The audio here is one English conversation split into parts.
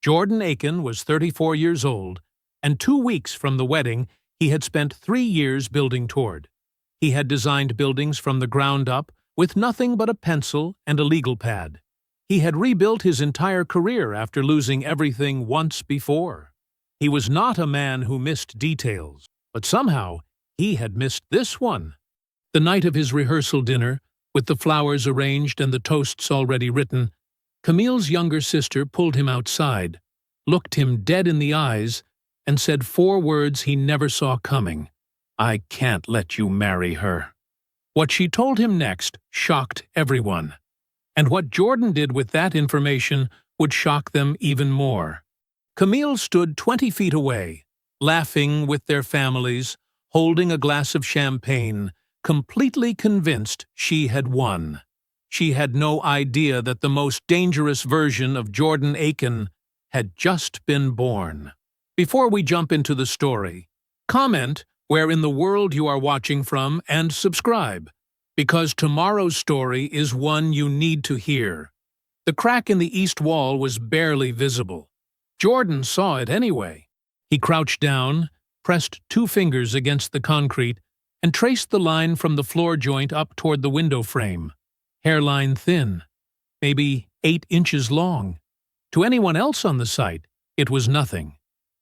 Jordan Aiken was 34 years old, and 2 weeks from the wedding, he had spent 3 years building toward. He had designed buildings from the ground up with nothing but a pencil and a legal pad. He had rebuilt his entire career after losing everything once before. He was not a man who missed details, but somehow he had missed this one. The night of his rehearsal dinner, with the flowers arranged and the toasts already written, Camille's younger sister pulled him outside, looked him dead in the eyes, and said 4 words he never saw coming. "I can't let you marry her." What she told him next shocked everyone. And what Jordan did with that information would shock them even more. Camille stood 20 feet away, laughing with their families, holding a glass of champagne, completely convinced she had won. She had no idea that the most dangerous version of Jordan Aiken had just been born. Before we jump into the story, comment where in the world you are watching from and subscribe, because tomorrow's story is one you need to hear. The crack in the east wall was barely visible. Jordan saw it anyway. He crouched down, pressed 2 fingers against the concrete, and traced the line from the floor joint up toward the window frame. Hairline thin, maybe 8 inches long. To anyone else on the site, it was nothing.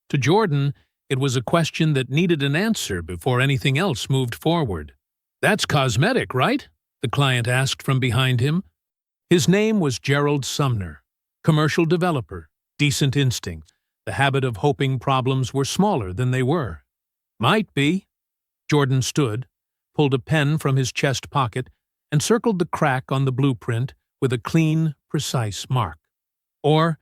To Jordan, it was a question that needed an answer before anything else moved forward. "That's cosmetic, right?" the client asked from behind him. His name was Gerald Sumner, commercial developer, decent instincts, the habit of hoping problems were smaller than they were. "Might be." Jordan stood, pulled a pen from his chest pocket, and circled the crack on the blueprint with a clean, precise mark. Or,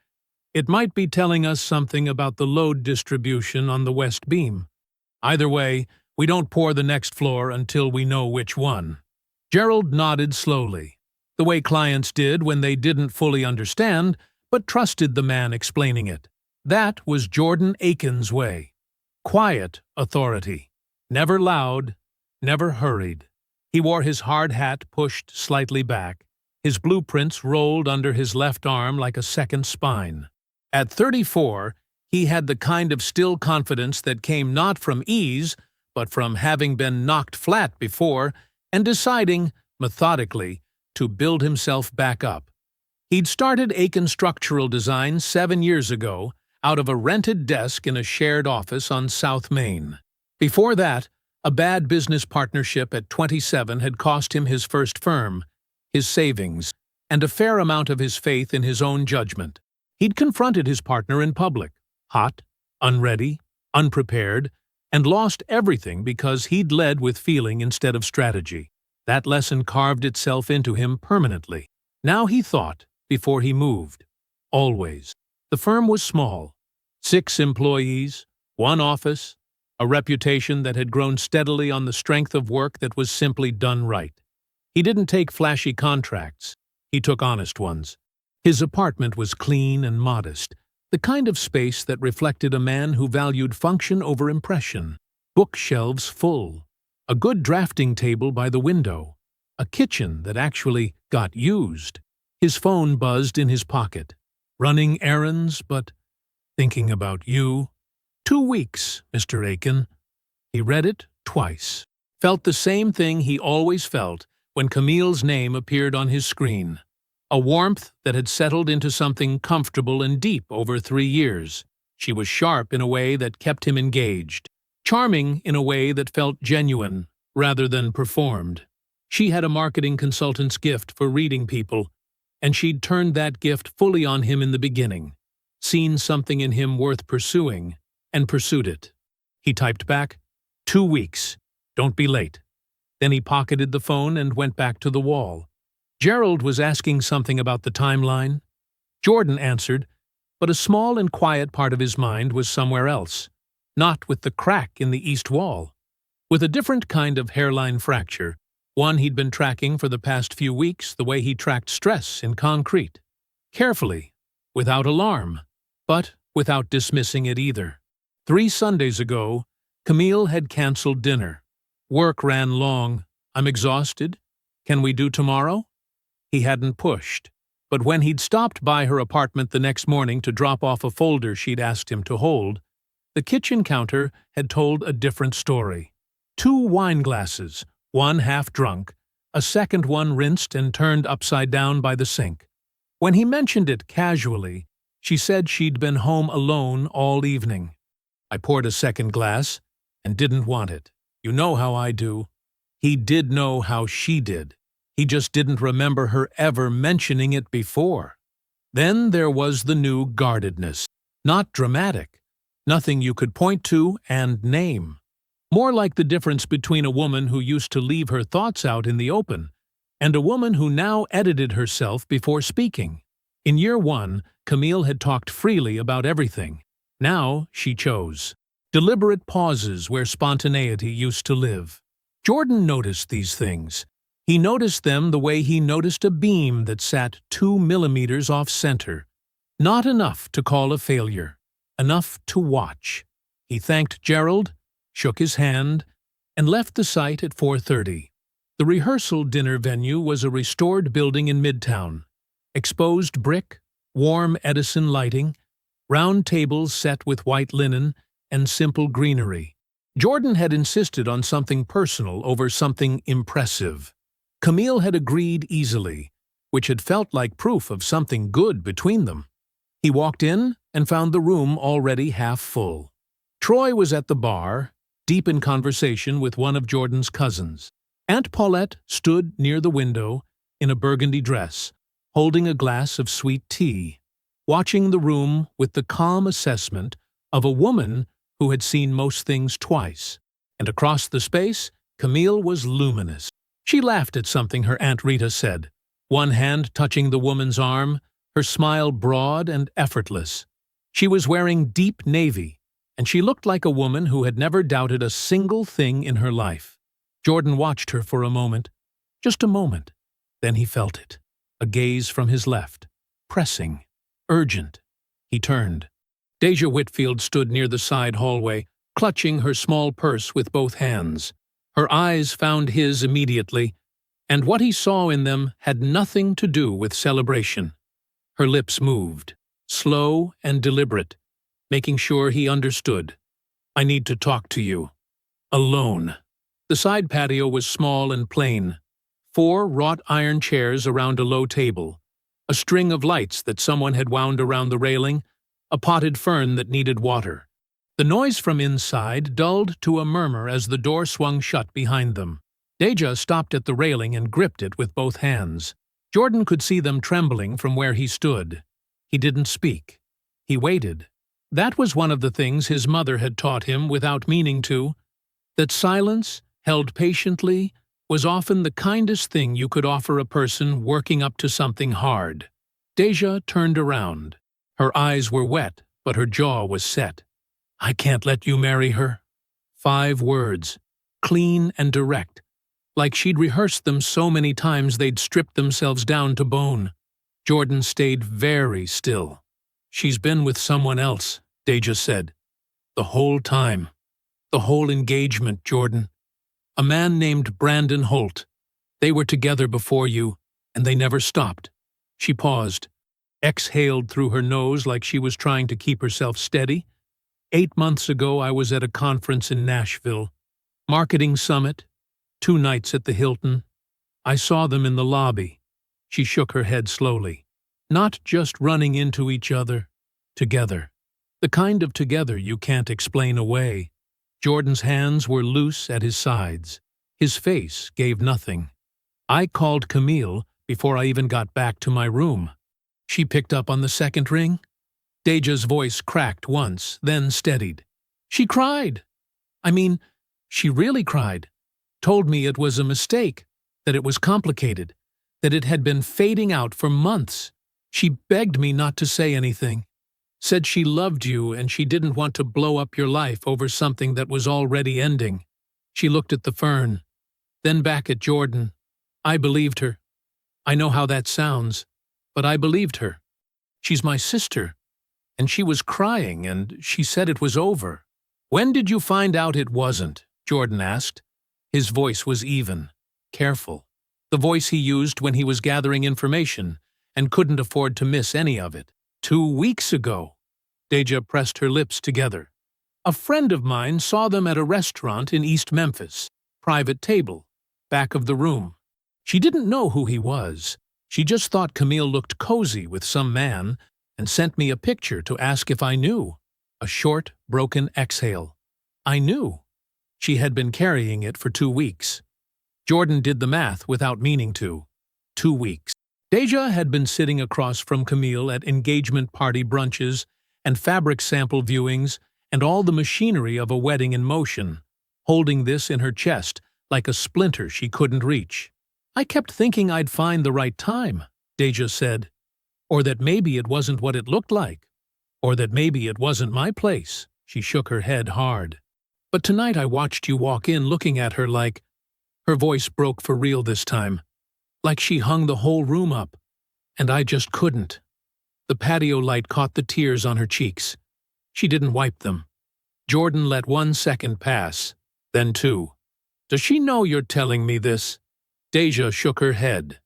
it might be telling us something about the load distribution on the west beam. Either way, we don't pour the next floor until we know which one. Gerald nodded slowly, the way clients did when they didn't fully understand, but trusted the man explaining it. That was Jordan Aiken's way. Quiet authority. Never loud, never hurried. He wore his hard hat pushed slightly back. His blueprints rolled under his left arm like a second spine. At 34, he had the kind of still confidence that came not from ease, but from having been knocked flat before and deciding, methodically, to build himself back up. He'd started Aiken Structural Design 7 years ago out of a rented desk in a shared office on South Main. Before that, a bad business partnership at 27 had cost him his first firm, his savings, and a fair amount of his faith in his own judgment. He'd confronted his partner in public, hot, unready, unprepared, and lost everything because he'd led with feeling instead of strategy. That lesson carved itself into him permanently. Now he thought before he moved. Always. The firm was small. 6 employees, 1 office, a reputation that had grown steadily on the strength of work that was simply done right. He didn't take flashy contracts. He took honest ones. His apartment was clean and modest, the kind of space that reflected a man who valued function over impression. Bookshelves full, a good drafting table by the window, a kitchen that actually got used. His phone buzzed in his pocket. Running errands, but thinking about you. 2 weeks, Mr. Aiken. He read it twice. Felt the same thing he always felt when Camille's name appeared on his screen. A warmth that had settled into something comfortable and deep over 3 years. She was sharp in a way that kept him engaged. Charming in a way that felt genuine, rather than performed. She had a marketing consultant's gift for reading people, and she'd turned that gift fully on him in the beginning. Seen something in him worth pursuing, and pursued it. He typed back, 2 weeks. Don't be late. Then he pocketed the phone and went back to the wall. Gerald was asking something about the timeline. Jordan answered, but a small and quiet part of his mind was somewhere else. Not with the crack in the east wall. With a different kind of hairline fracture, one he'd been tracking for the past few weeks the way he tracked stress in concrete. Carefully, without alarm, but without dismissing it either. 3 Sundays ago, Camille had canceled dinner. Work ran long. I'm exhausted. Can we do tomorrow? He hadn't pushed. But when he'd stopped by her apartment the next morning to drop off a folder she'd asked him to hold, the kitchen counter had told a different story. 2 wine glasses, one half drunk, a second one rinsed and turned upside down by the sink. When he mentioned it casually, she said she'd been home alone all evening. I poured a second glass and didn't want it. You know how I do. He did know how she did. He just didn't remember her ever mentioning it before. Then there was the new guardedness. Not dramatic. Nothing you could point to and name. More like the difference between a woman who used to leave her thoughts out in the open and a woman who now edited herself before speaking. In year 1, Camille had talked freely about everything. Now she chose. Deliberate pauses where spontaneity used to live. Jordan noticed these things. He noticed them the way he noticed a beam that sat 2 millimeters off center. Not enough to call a failure. Enough to watch. He thanked Gerald, shook his hand, and left the site at 4:30. The rehearsal dinner venue was a restored building in Midtown. Exposed brick, warm Edison lighting, round tables set with white linen, and simple greenery. Jordan had insisted on something personal over something impressive. Camille had agreed easily, which had felt like proof of something good between them. He walked in and found the room already half full. Troy was at the bar, deep in conversation with one of Jordan's cousins. Aunt Paulette stood near the window in a burgundy dress, holding a glass of sweet tea, watching the room with the calm assessment of a woman who had seen most things twice. And across the space, Camille was luminous. She laughed at something her Aunt Rita said, one hand touching the woman's arm, her smile broad and effortless. She was wearing deep navy, and she looked like a woman who had never doubted a single thing in her life. Jordan watched her for a moment, just a moment. Then he felt it, a gaze from his left, pressing, urgent. He turned. Deja Whitfield stood near the side hallway, clutching her small purse with both hands. Her eyes found his immediately, and what he saw in them had nothing to do with celebration. Her lips moved, slow and deliberate, making sure he understood. "I need to talk to you. Alone." The side patio was small and plain. 4 wrought iron chairs around a low table, a string of lights that someone had wound around the railing, a potted fern that needed water. The noise from inside dulled to a murmur as the door swung shut behind them. Deja stopped at the railing and gripped it with both hands. Jordan could see them trembling from where he stood. He didn't speak. He waited. That was one of the things his mother had taught him without meaning to, that silence, held patiently, was often the kindest thing you could offer a person working up to something hard. Deja turned around. Her eyes were wet, but her jaw was set. "I can't let you marry her." 5 words, clean and direct, like she'd rehearsed them so many times they'd stripped themselves down to bone. Jordan stayed very still. "She's been with someone else," Deja said. "The whole time. The whole engagement, Jordan. A man named Brandon Holt. They were together before you, and they never stopped." She paused, exhaled through her nose like she was trying to keep herself steady. 8 months ago I was at a conference in Nashville. Marketing summit. 2 nights at the Hilton. I saw them in the lobby. She shook her head slowly. Not just running into each other. Together. The kind of together you can't explain away. Jordan's hands were loose at his sides. His face gave nothing. "I called Camille before I even got back to my room. She picked up on the second ring." Deja's voice cracked once, then steadied. "She cried. I mean, she really cried. Told me it was a mistake, that it was complicated, that it had been fading out for months. She begged me not to say anything. Said she loved you and she didn't want to blow up your life over something that was already ending." She looked at the fern, then back at Jordan. "I believed her. I know how that sounds, but I believed her. She's my sister. And she was crying, and she said it was over." "When did you find out it wasn't?" Jordan asked. His voice was even, careful. The voice he used when he was gathering information, and couldn't afford to miss any of it. 2 weeks ago. Deja pressed her lips together. A friend of mine saw them at a restaurant in East Memphis. Private table, back of the room. She didn't know who he was. She just thought Camille looked cozy with some man and sent me a picture to ask if I knew. A short, broken exhale. I knew. She had been carrying it for 2 weeks. Jordan did the math without meaning to. 2 weeks. Deja had been sitting across from Camille at engagement party brunches and fabric sample viewings and all the machinery of a wedding in motion, holding this in her chest like a splinter she couldn't reach. I kept thinking I'd find the right time, Deja said, or that maybe it wasn't what it looked like, or that maybe it wasn't my place. She shook her head hard. But tonight I watched you walk in looking at her like— Her voice broke for real this time. Like she hung the whole room up, and I just couldn't. The patio light caught the tears on her cheeks. She didn't wipe them. Jordan let 1 second pass, then 2. Does she know you're telling me this? Deja shook her head.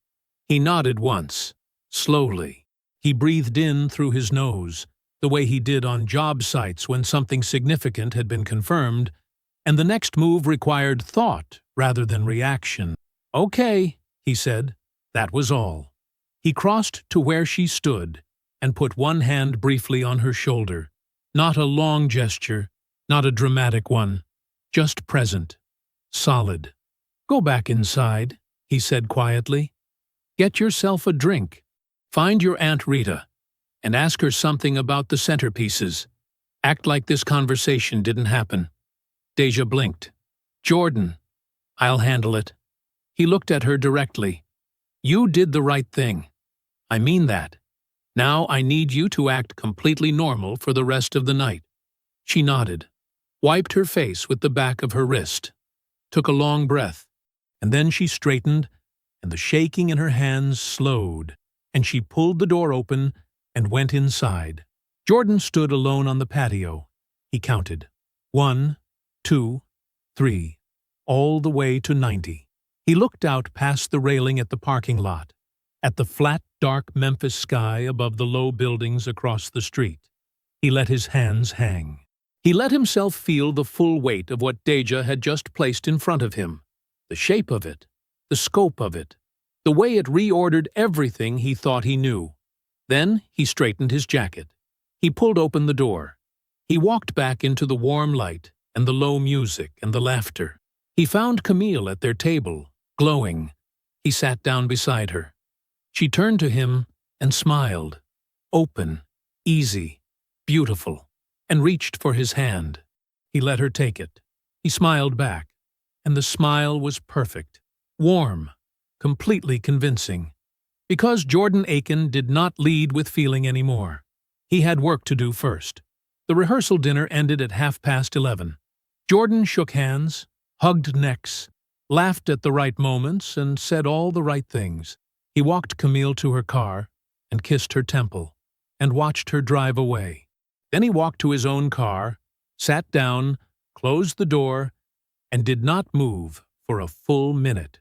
He nodded once, slowly. He breathed in through his nose, the way he did on job sites when something significant had been confirmed, and the next move required thought rather than reaction. Okay, he said. That was all. He crossed to where she stood and put one hand briefly on her shoulder. Not a long gesture, not a dramatic one, just present, solid. Go back inside, he said quietly. Get yourself a drink. Find your Aunt Rita and ask her something about the centerpieces. Act like this conversation didn't happen. Deja blinked. Jordan, I'll handle it. He looked at her directly. You did the right thing. I mean that. Now I need you to act completely normal for the rest of the night. She nodded, wiped her face with the back of her wrist, took a long breath, and then she straightened, and the shaking in her hands slowed, and she pulled the door open and went inside. Jordan stood alone on the patio. He counted. 1, 2, 3, all the way to 90. He looked out past the railing at the parking lot, at the flat, dark Memphis sky above the low buildings across the street. He let his hands hang. He let himself feel the full weight of what Deja had just placed in front of him, the shape of it, the scope of it, the way it reordered everything he thought he knew. Then he straightened his jacket. He pulled open the door. He walked back into the warm light and the low music and the laughter. He found Camille at their table, glowing. He sat down beside her. She turned to him and smiled, open, easy, beautiful, and reached for his hand. He let her take it. He smiled back, and the smile was perfect, warm, completely convincing. Because Jordan Aiken did not lead with feeling anymore. He had work to do first. The rehearsal dinner ended at 11:30. Jordan shook hands, hugged necks, laughed at the right moments, and said all the right things. He walked Camille to her car and kissed her temple and watched her drive away. Then he walked to his own car, sat down, closed the door, and did not move for a full minute.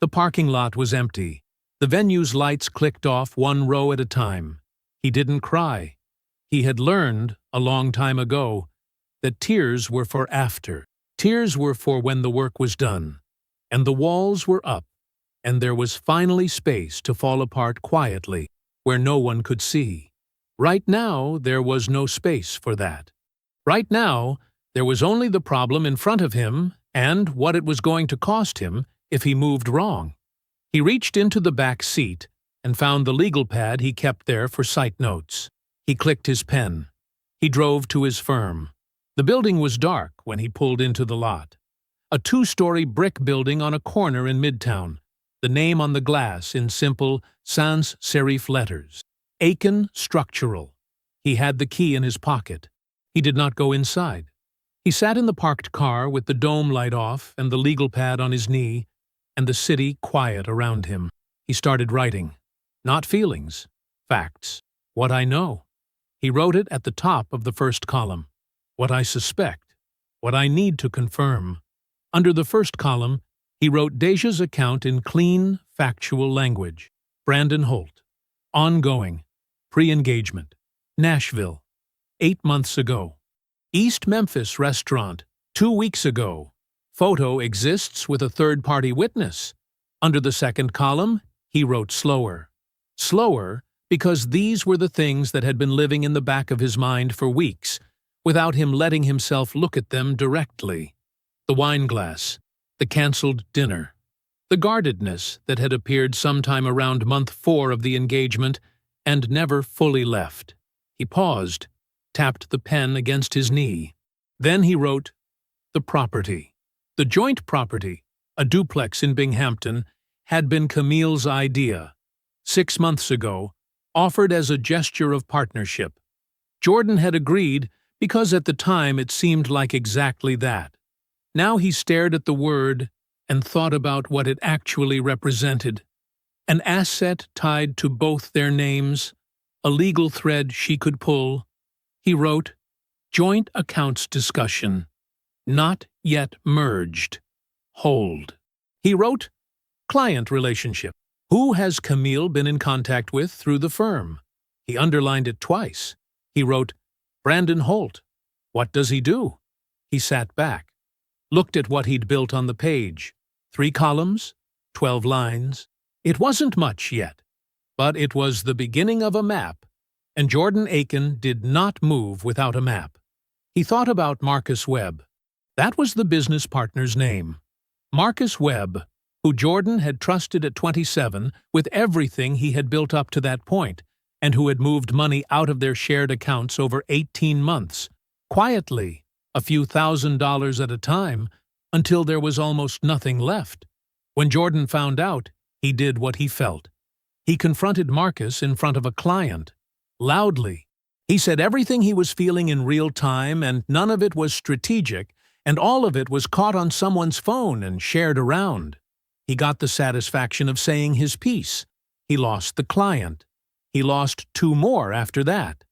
The parking lot was empty. The venue's lights clicked off 1 row at a time. He didn't cry. He had learned, a long time ago, that tears were for after. Tears were for when the work was done, and the walls were up, and there was finally space to fall apart quietly, where no one could see. Right now, there was no space for that. Right now, there was only the problem in front of him and what it was going to cost him if he moved wrong. He reached into the back seat and found the legal pad he kept there for site notes. He clicked his pen. He drove to his firm. The building was dark when he pulled into the lot. A 2-story brick building on a corner in Midtown, the name on the glass in simple sans serif letters. Aiken Structural. He had the key in his pocket. He did not go inside. He sat in the parked car with the dome light off and the legal pad on his knee, and the city quiet around him. He started writing. Not feelings. Facts. What I know. He wrote it at the top of the first column. What I suspect. What I need to confirm. Under the first column, he wrote Deja's account in clean, factual language. Brandon Holt. Ongoing. Pre-engagement. Nashville. 8 months ago. East Memphis restaurant. 2 weeks ago. Photo exists with a third-party witness. Under the second column, he wrote slower. Slower because these were the things that had been living in the back of his mind for weeks, without him letting himself look at them directly. The wine glass, the cancelled dinner, the guardedness that had appeared sometime around month 4 of the engagement and never fully left. He paused, tapped the pen against his knee. Then he wrote, the property. The joint property, a duplex in Binghamton, had been Camille's idea. 6 months ago, offered as a gesture of partnership. Jordan had agreed because at the time it seemed like exactly that. Now he stared at the word and thought about what it actually represented. An asset tied to both their names, a legal thread she could pull. He wrote, joint accounts discussion. Not yet merged. Hold. He wrote, client relationship. Who has Camille been in contact with through the firm? He underlined it twice. He wrote, Brandon Holt. What does he do? He sat back, looked at what he'd built on the page. 3 columns, 12 lines. It wasn't much yet, but it was the beginning of a map, and Jordan Aiken did not move without a map. He thought about Marcus Webb. That was the business partner's name. Marcus Webb, who Jordan had trusted at 27 with everything he had built up to that point, and who had moved money out of their shared accounts over 18 months, quietly, a few $1,000s at a time, until there was almost nothing left. When Jordan found out, he did what he felt. He confronted Marcus in front of a client, loudly. He said everything he was feeling in real time, and none of it was strategic, and all of it was caught on someone's phone and shared around. He got the satisfaction of saying his piece. He lost the client. He lost 2 more after that.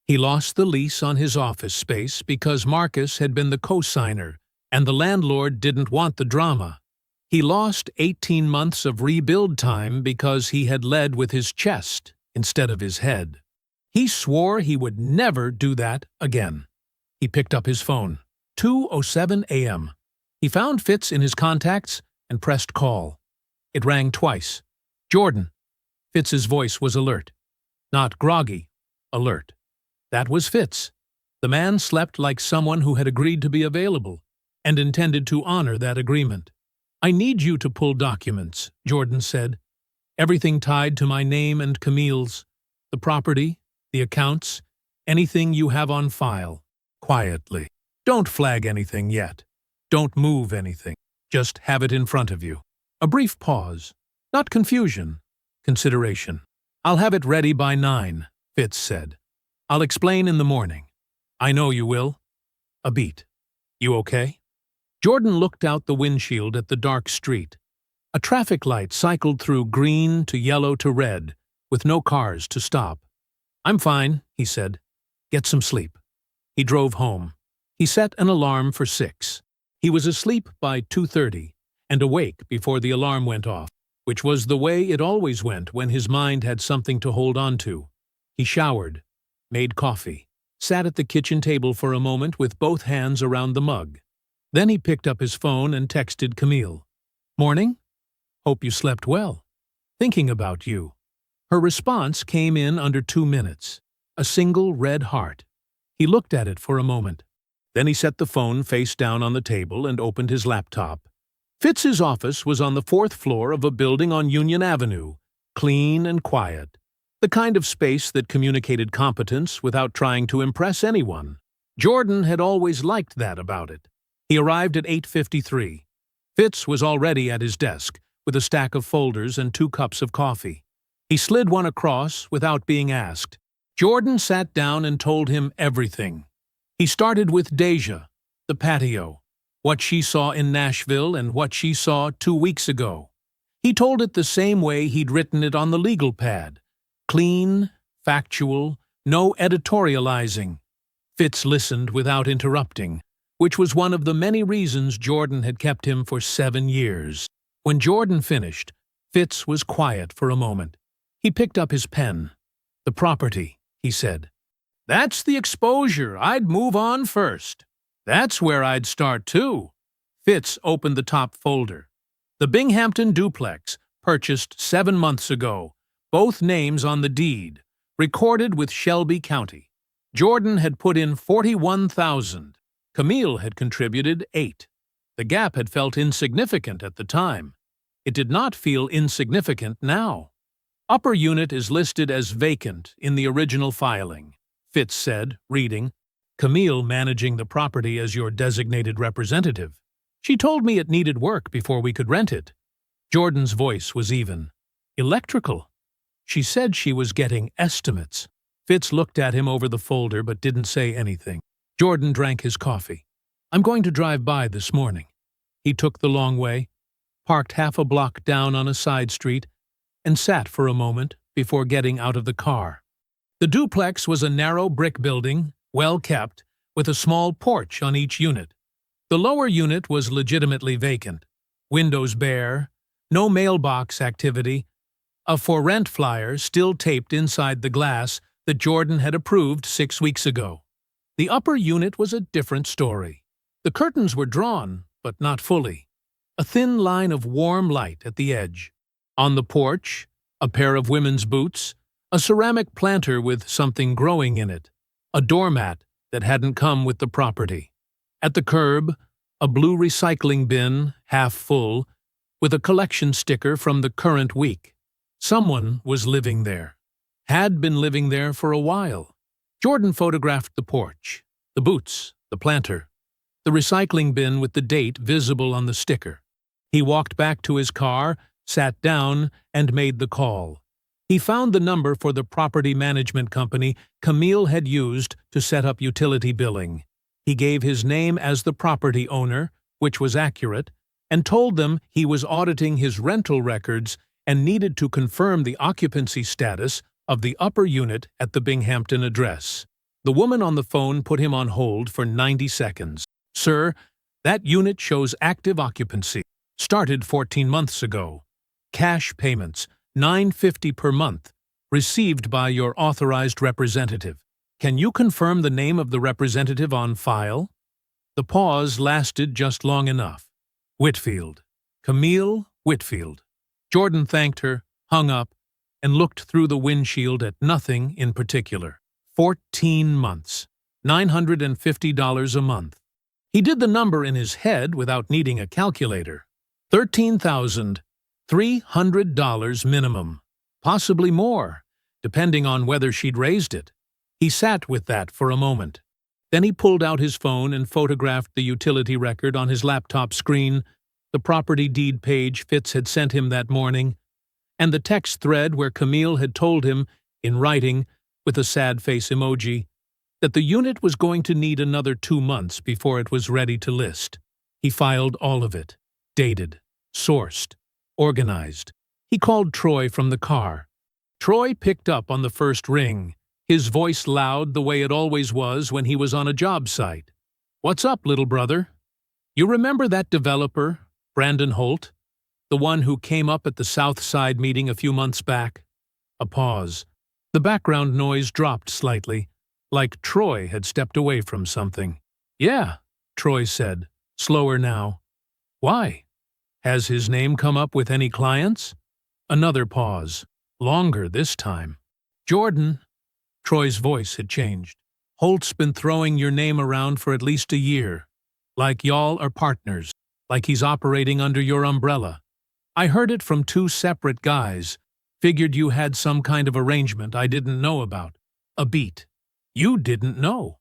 He lost the lease on his office space because Marcus had been the co-signer, and the landlord didn't want the drama. He lost 18 months of rebuild time because he had led with his chest instead of his head. He swore he would never do that again. He picked up his phone. 2:07 a.m. He found Fitz in his contacts and pressed call. It rang twice. Jordan. Fitz's voice was alert. Not groggy. Alert. That was Fitz. The man slept like someone who had agreed to be available and intended to honor that agreement. I need you to pull documents, Jordan said. Everything tied to my name and Camille's. The property, the accounts, anything you have on file. Quietly. Don't flag anything yet. Don't move anything. Just have it in front of you. A brief pause. Not confusion. Consideration. I'll have it ready by 9, Fitz said. I'll explain in the morning. I know you will. A beat. You okay? Jordan looked out the windshield at the dark street. A traffic light cycled through green to yellow to red, with no cars to stop. I'm fine, he said. Get some sleep. He drove home. He set an alarm for 6. He was asleep by 2:30 and awake before the alarm went off, which was the way it always went when his mind had something to hold on to. He showered, made coffee, sat at the kitchen table for a moment with both hands around the mug. Then he picked up his phone and texted Camille. Morning? Hope you slept well. Thinking about you. Her response came in under 2 minutes. A single red heart. He looked at it for a moment. Then he set the phone face down on the table and opened his laptop. Fitz's office was on the 4th floor of a building on Union Avenue, clean and quiet. The kind of space that communicated competence without trying to impress anyone. Jordan had always liked that about it. He arrived at 8:53. Fitz was already at his desk, with a stack of folders and 2 cups of coffee. He slid one across without being asked. Jordan sat down and told him everything. He started with Deja, the patio, what she saw in Nashville and what she saw 2 weeks ago. He told it the same way he'd written it on the legal pad. Clean, factual, no editorializing. Fitz listened without interrupting, which was one of the many reasons Jordan had kept him for 7 years. When Jordan finished, Fitz was quiet for a moment. He picked up his pen, "The property," he said. "That's the exposure. I'd move on first. That's where I'd start, too." Fitz opened the top folder. "The Binghamton duplex, purchased 7 months ago. Both names on the deed. Recorded with Shelby County. Jordan had put in $41,000. Camille had contributed $8,000. The gap had felt insignificant at the time. It did not feel insignificant now. Upper unit is listed as vacant in the original filing," Fitz said, reading. "Camille managing the property as your designated representative. She told me it needed work before we could rent it." Jordan's voice was even. "Electrical. She said she was getting estimates." Fitz looked at him over the folder but didn't say anything. Jordan drank his coffee. "I'm going to drive by this morning." He took the long way, parked half a block down on a side street, and sat for a moment before getting out of the car. The duplex was a narrow brick building, well kept, with a small porch on each unit. The lower unit was legitimately vacant, windows bare, no mailbox activity, a for rent flyer still taped inside the glass that Jordan had approved 6 weeks ago. The upper unit was a different story. The curtains were drawn, but not fully. A thin line of warm light at the edge. On the porch, a pair of women's boots, a ceramic planter with something growing in it, a doormat that hadn't come with the property. At the curb, a blue recycling bin, half full, with a collection sticker from the current week. Someone was living there. Had been living there for a while. Jordan photographed the porch, the boots, the planter, the recycling bin with the date visible on the sticker. He walked back to his car, sat down, and made the call. He found the number for the property management company Camille had used to set up utility billing. He gave his name as the property owner, which was accurate, and told them he was auditing his rental records and needed to confirm the occupancy status of the upper unit at the Binghamton address. The woman on the phone put him on hold for 90 seconds. "Sir, that unit shows active occupancy. Started 14 months ago. Cash payments, $950 per month, received by your authorized representative. Can you confirm the name of the representative on file?" The pause lasted just long enough. Whitfield. Camille Whitfield. Jordan thanked her, hung up, and looked through the windshield at nothing in particular. 14 months. $950 a month. He did the number in his head without needing a calculator. $13,300 minimum. Possibly more, depending on whether she'd raised it. He sat with that for a moment. Then he pulled out his phone and photographed the utility record on his laptop screen, the property deed page Fitz had sent him that morning, and the text thread where Camille had told him, in writing, with a sad face emoji, that the unit was going to need another 2 months before it was ready to list. He filed all of it, dated, sourced, organized. He called Troy from the car. Troy picked up on the first ring, his voice loud the way it always was when he was on a job site. "What's up, little brother? You remember that developer, Brandon Holt? The one who came up at the South Side meeting a few months back?" A pause. The background noise dropped slightly, like Troy had stepped away from something. "Yeah," Troy said, slower now. "Why? Has his name come up with any clients?" Another pause, longer this time. "Jordan," Troy's voice had changed. "Holt's been throwing your name around for at least a year. Like y'all are partners, like he's operating under your umbrella. I heard it from 2 separate guys. Figured you had some kind of arrangement I didn't know about. A beat. You didn't know."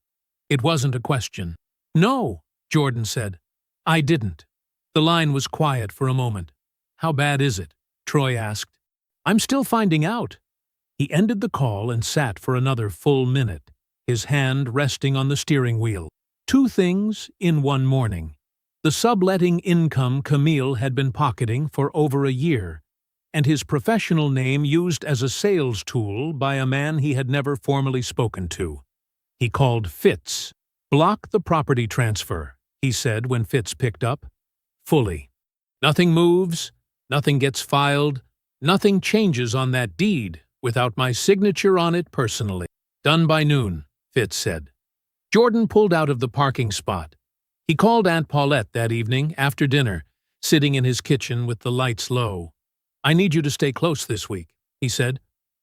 It wasn't a question. "No," Jordan said. "I didn't." The line was quiet for a moment. "How bad is it?" Troy asked. "I'm still finding out." He ended the call and sat for another full minute, his hand resting on the steering wheel. 2 things in one morning. The subletting income Camille had been pocketing for over a year, and his professional name used as a sales tool by a man he had never formally spoken to. He called Fitz. "Block the property transfer," he said when Fitz picked up. "Fully. Nothing moves, nothing gets filed, nothing changes on that deed, without my signature on it personally. Done by noon, Fitz said. Jordan pulled out of the parking spot. He called Aunt Paulette that evening after dinner, sitting in his kitchen with the lights low. I need you to stay close this week, he said.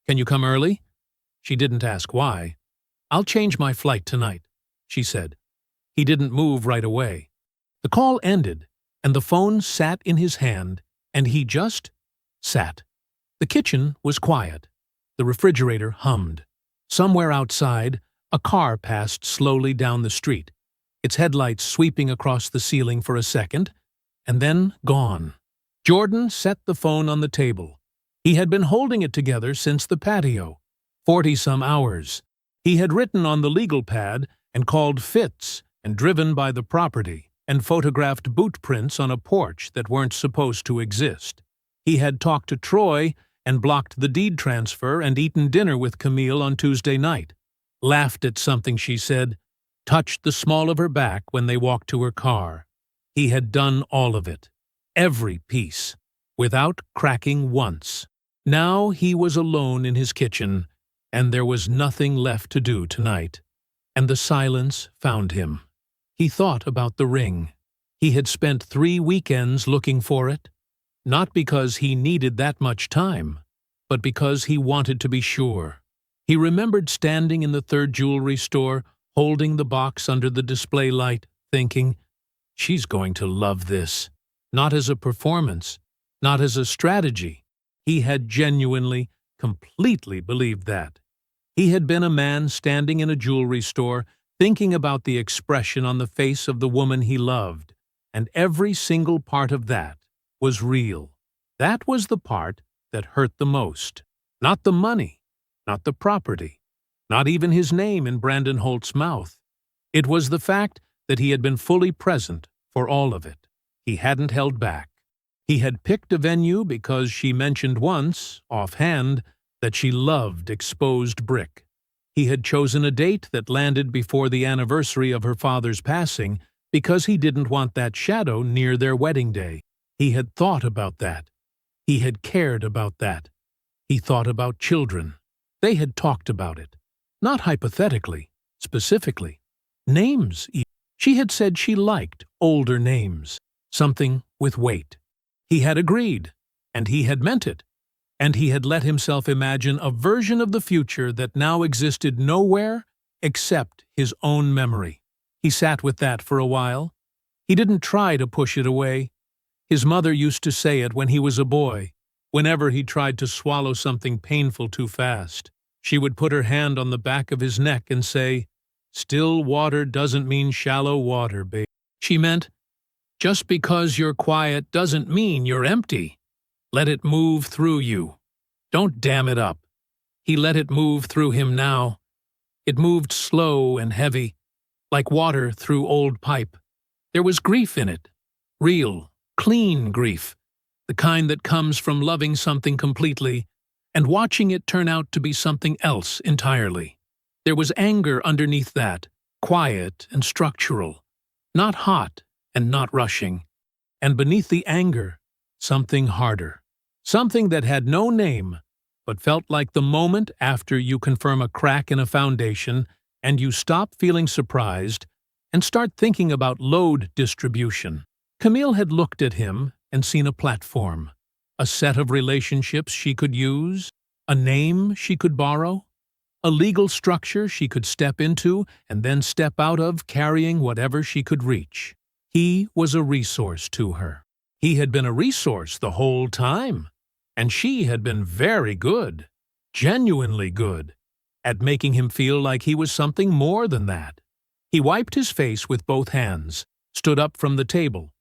Can you come early? She didn't ask why. I'll change my flight tonight, she said. He didn't move right away. The call ended, and the phone sat in his hand, and he just sat. The kitchen was quiet. The refrigerator hummed. Somewhere outside, a car passed slowly down the street, its headlights sweeping across the ceiling for a second, and then gone. Jordan set the phone on the table. He had been holding it together since the patio. 40-some hours. He had written on the legal pad and called Fitz and driven by the property and photographed boot prints on a porch that weren't supposed to exist. He had talked to Troy and blocked the deed transfer and eaten dinner with Camille on Tuesday night, laughed at something she said, touched the small of her back when they walked to her car. He had done all of it, every piece, without cracking once. Now he was alone in his kitchen, and there was nothing left to do tonight. And the silence found him. He thought about the ring. He had spent 3 weekends looking for it, not because he needed that much time, but because he wanted to be sure. He remembered standing in the third jewelry store, holding the box under the display light, thinking, she's going to love this. Not as a performance, not as a strategy. He had genuinely, completely believed that. He had been a man standing in a jewelry store, thinking about the expression on the face of the woman he loved, and every single part of that was real. That was the part that hurt the most. Not the money, not the property, not even his name in Brandon Holt's mouth. It was the fact that he had been fully present for all of it. He hadn't held back. He had picked a venue because she mentioned once, offhand, that she loved exposed brick. He had chosen a date that landed before the anniversary of her father's passing because he didn't want that shadow near their wedding day. He had thought about that. He had cared about that. He thought about children. They had talked about it. Not hypothetically, specifically. Names, even. She had said she liked older names, something with weight. He had agreed, and he had meant it. And he had let himself imagine a version of the future that now existed nowhere except his own memory. He sat with that for a while. He didn't try to push it away. His mother used to say it when he was a boy, whenever he tried to swallow something painful too fast. She would put her hand on the back of his neck and say, "Still water doesn't mean shallow water, babe." She meant, just because you're quiet doesn't mean you're empty. Let it move through you. Don't dam it up. He let it move through him now. It moved slow and heavy, like water through old pipe. There was grief in it. Real, clean grief. The kind that comes from loving something completely and watching it turn out to be something else entirely. There was anger underneath that, quiet and structural, not hot and not rushing. And beneath the anger, something harder. Something that had no name, but felt like the moment after you confirm a crack in a foundation and you stop feeling surprised and start thinking about load distribution. Camille had looked at him and seen a platform, a set of relationships she could use, a name she could borrow, a legal structure she could step into and then step out of carrying whatever she could reach. He was a resource to her. He had been a resource the whole time. And she had been very good, genuinely good, at making him feel like he was something more than that. He wiped his face with both hands, stood up from the table.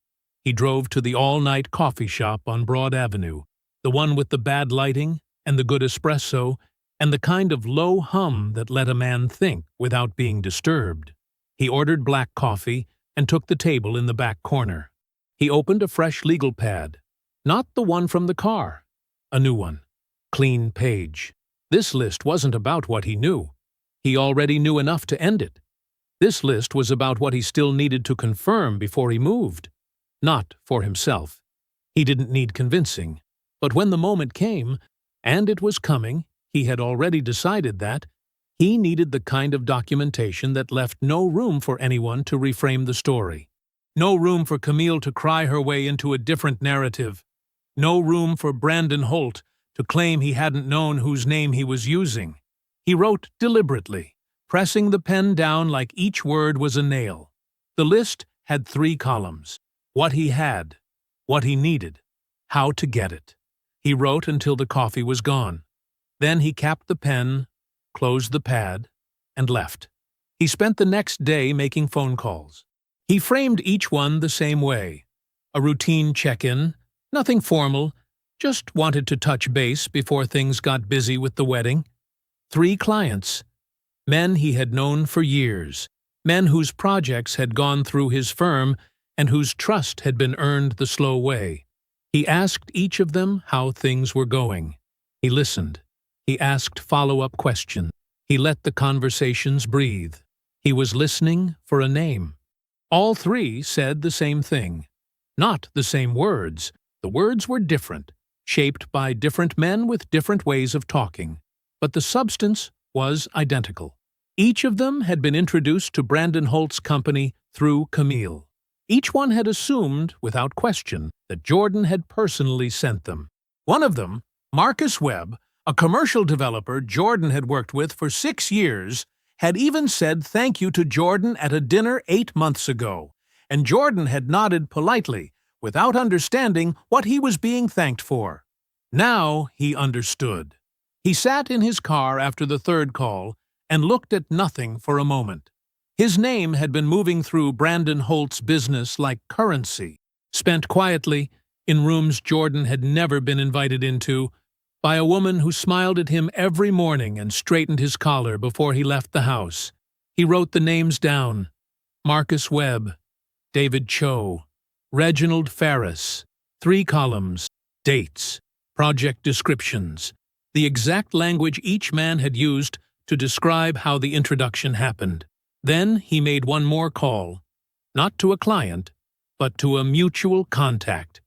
He drove to the all-night coffee shop on Broad Avenue, the one with the bad lighting and the good espresso and the kind of low hum that let a man think without being disturbed. He ordered black coffee and took the table in the back corner. He opened a fresh legal pad, not the one from the car. A new one. Clean page. This list wasn't about what he knew. He already knew enough to end it. This list was about what he still needed to confirm before he moved. Not for himself. He didn't need convincing. But when the moment came, and it was coming, He had already decided that he needed the kind of documentation that left no room for anyone to reframe the story. No room for Camille to cry her way into a different narrative. No room for Brandon Holt to claim he hadn't known whose name he was using. He wrote deliberately, pressing the pen down like each word was a nail. The list had 3 columns: what he had, what he needed, how to get it. He wrote until the coffee was gone. Then he capped the pen, closed the pad, and left. He spent the next day making phone calls. He framed each one the same way. A routine check-in, nothing formal, just wanted to touch base before things got busy with the wedding. 3 clients, men he had known for years, men whose projects had gone through his firm and whose trust had been earned the slow way. He asked each of them how things were going. He listened. He asked follow-up questions. He let the conversations breathe. He was listening for a name. All 3 said the same thing. Not the same words. The words were different, shaped by different men with different ways of talking. But the substance was identical. Each of them had been introduced to Brandon Holt's company through Camille. Each one had assumed, without question, that Jordan had personally sent them. One of them, Marcus Webb, a commercial developer Jordan had worked with for 6 years, had even said thank you to Jordan at a dinner 8 months ago, and Jordan had nodded politely, without understanding what he was being thanked for. Now he understood. He sat in his car after the 3rd call and looked at nothing for a moment. His name had been moving through Brandon Holt's business like currency, spent quietly in rooms Jordan had never been invited into, by a woman who smiled at him every morning and straightened his collar before he left the house. He wrote the names down: Marcus Webb, David Cho, Reginald Ferris. 3 columns, dates, project descriptions, the exact language each man had used to describe how the introduction happened. Then he made one more call, not to a client, but to a mutual contact.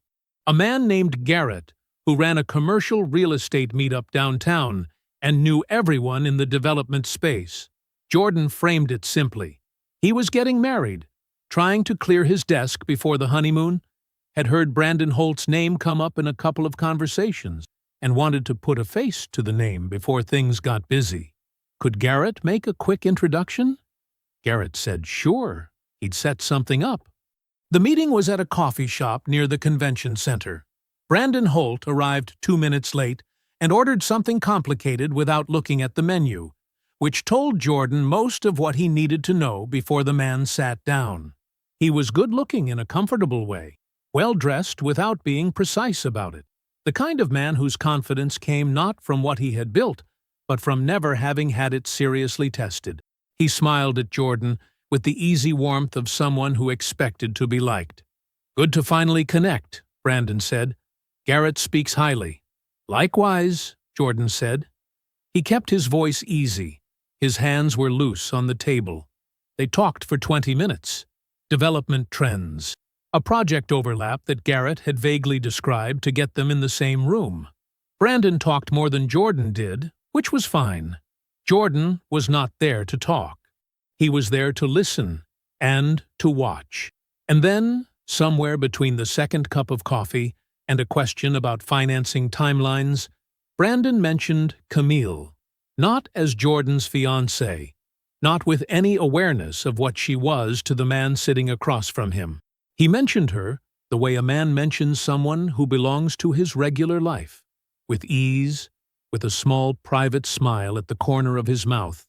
A man named Garrett, who ran a commercial real estate meetup downtown and knew everyone in the development space. Jordan framed it simply. He was getting married, trying to clear his desk before the honeymoon, had heard Brandon Holt's name come up in a couple of conversations, and wanted to put a face to the name before things got busy. Could Garrett make a quick introduction? Garrett said sure, he'd set something up. The meeting was at a coffee shop near the convention center. Brandon Holt arrived 2 minutes late and ordered something complicated without looking at the menu, which told Jordan most of what he needed to know before the man sat down. He was good-looking in a comfortable way, well-dressed without being precise about it. The kind of man whose confidence came not from what he had built, but from never having had it seriously tested. He smiled at Jordan with the easy warmth of someone who expected to be liked. "Good to finally connect," Brandon said. "Garrett speaks highly." "Likewise," Jordan said. He kept his voice easy. His hands were loose on the table. They talked for 20 minutes. Development trends. A project overlap that Garrett had vaguely described to get them in the same room. Brandon talked more than Jordan did, which was fine. Jordan was not there to talk. He was there to listen and to watch. And then, somewhere between the 2nd cup of coffee and a question about financing timelines, Brandon mentioned Camille, not as Jordan's fiancée, not with any awareness of what she was to the man sitting across from him. He mentioned her the way a man mentions someone who belongs to his regular life, with ease, with a small private smile at the corner of his mouth,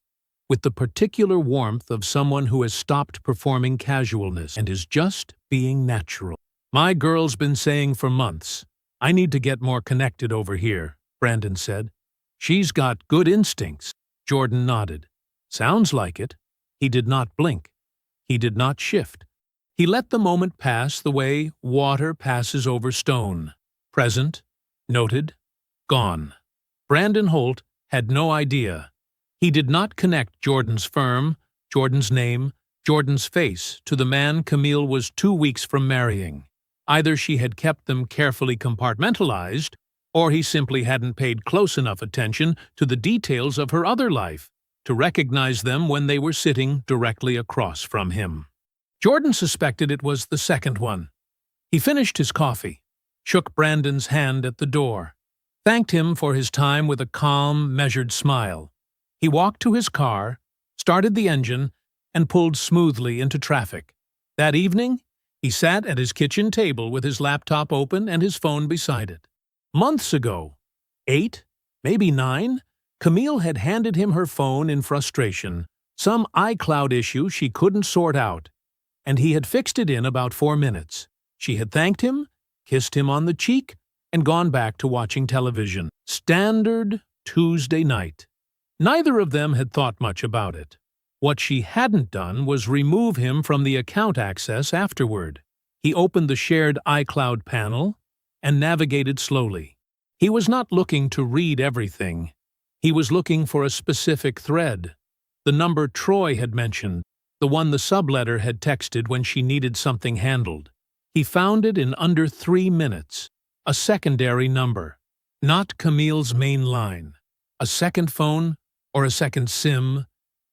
with the particular warmth of someone who has stopped performing casualness and is just being natural. "My girl's been saying for months, I need to get more connected over here," Brandon said. "She's got good instincts." Jordan nodded. "Sounds like it." He did not blink. He did not shift. He let the moment pass the way water passes over stone. Present, noted, gone. Brandon Holt had no idea. He did not connect Jordan's firm, Jordan's name, Jordan's face to the man Camille was 2 weeks from marrying. Either she had kept them carefully compartmentalized, Or he simply hadn't paid close enough attention to the details of her other life to recognize them when they were sitting directly across from him. Jordan suspected it was the second one. He finished his coffee, shook Brandon's hand at the door, thanked him for his time with a calm, measured smile. He walked to his car, started the engine, and pulled smoothly into traffic. That evening, he sat at his kitchen table with his laptop open and his phone beside it. Months ago, 8, maybe 9, Camille had handed him her phone in frustration, some iCloud issue she couldn't sort out, and he had fixed it in about 4 minutes. She had thanked him, kissed him on the cheek, and gone back to watching television. Standard Tuesday night. Neither of them had thought much about it. What she hadn't done was remove him from the account access afterward. He opened the shared iCloud panel and navigated slowly. He was not looking to read everything. He was looking for a specific thread. The number Troy had mentioned, the one the subletter had texted when she needed something handled. He found it in under 3 minutes. A secondary number, not Camille's main line. A second phone or a second SIM,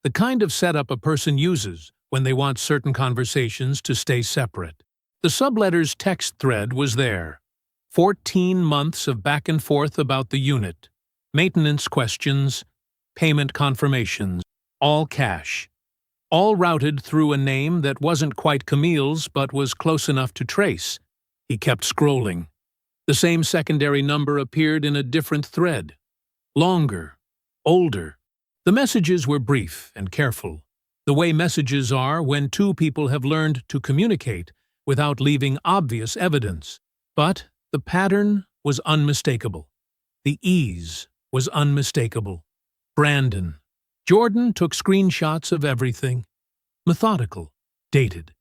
the kind of setup a person uses when they want certain conversations to stay separate. The subletter's text thread was there. 14 months of back and forth about the unit, maintenance questions, payment confirmations, all cash. All routed through a name that wasn't quite Camille's but was close enough to trace. He kept scrolling. The same secondary number appeared in a different thread. Longer, older. The messages were brief and careful, the way messages are when two people have learned to communicate without leaving obvious evidence. But the pattern was unmistakable. The ease was unmistakable. Brandon. Jordan took screenshots of everything. Methodical. Dated.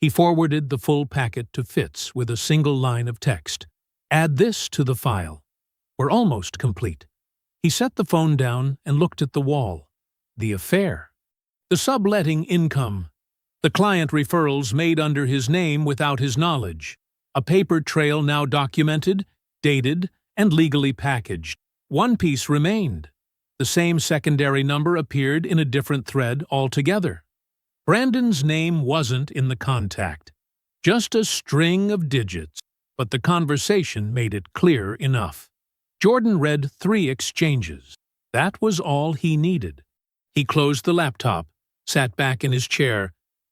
He forwarded the full packet to Fitz with a single line of text. Add this to the file. We're almost complete. He set the phone down and looked at the wall. The affair. The subletting income. The client referrals made under his name without his knowledge. A paper trail now documented, dated, and legally packaged. One piece remained. The same secondary number appeared in a different thread altogether. Brandon's name wasn't in the contact. Just a string of digits, but the conversation made it clear enough. Jordan read 3 exchanges. That was all he needed. He closed the laptop, sat back in his chair,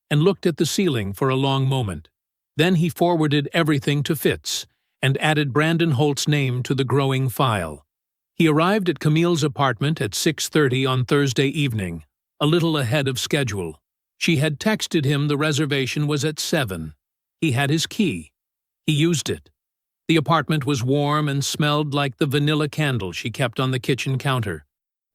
and looked at the ceiling for a long moment. Then he forwarded everything to Fitz and added Brandon Holt's name to the growing file. He arrived at Camille's apartment at 6:30 on Thursday evening, a little ahead of schedule. She had texted him the reservation was at 7. He had his key. He used it. The apartment was warm and smelled like the vanilla candle she kept on the kitchen counter.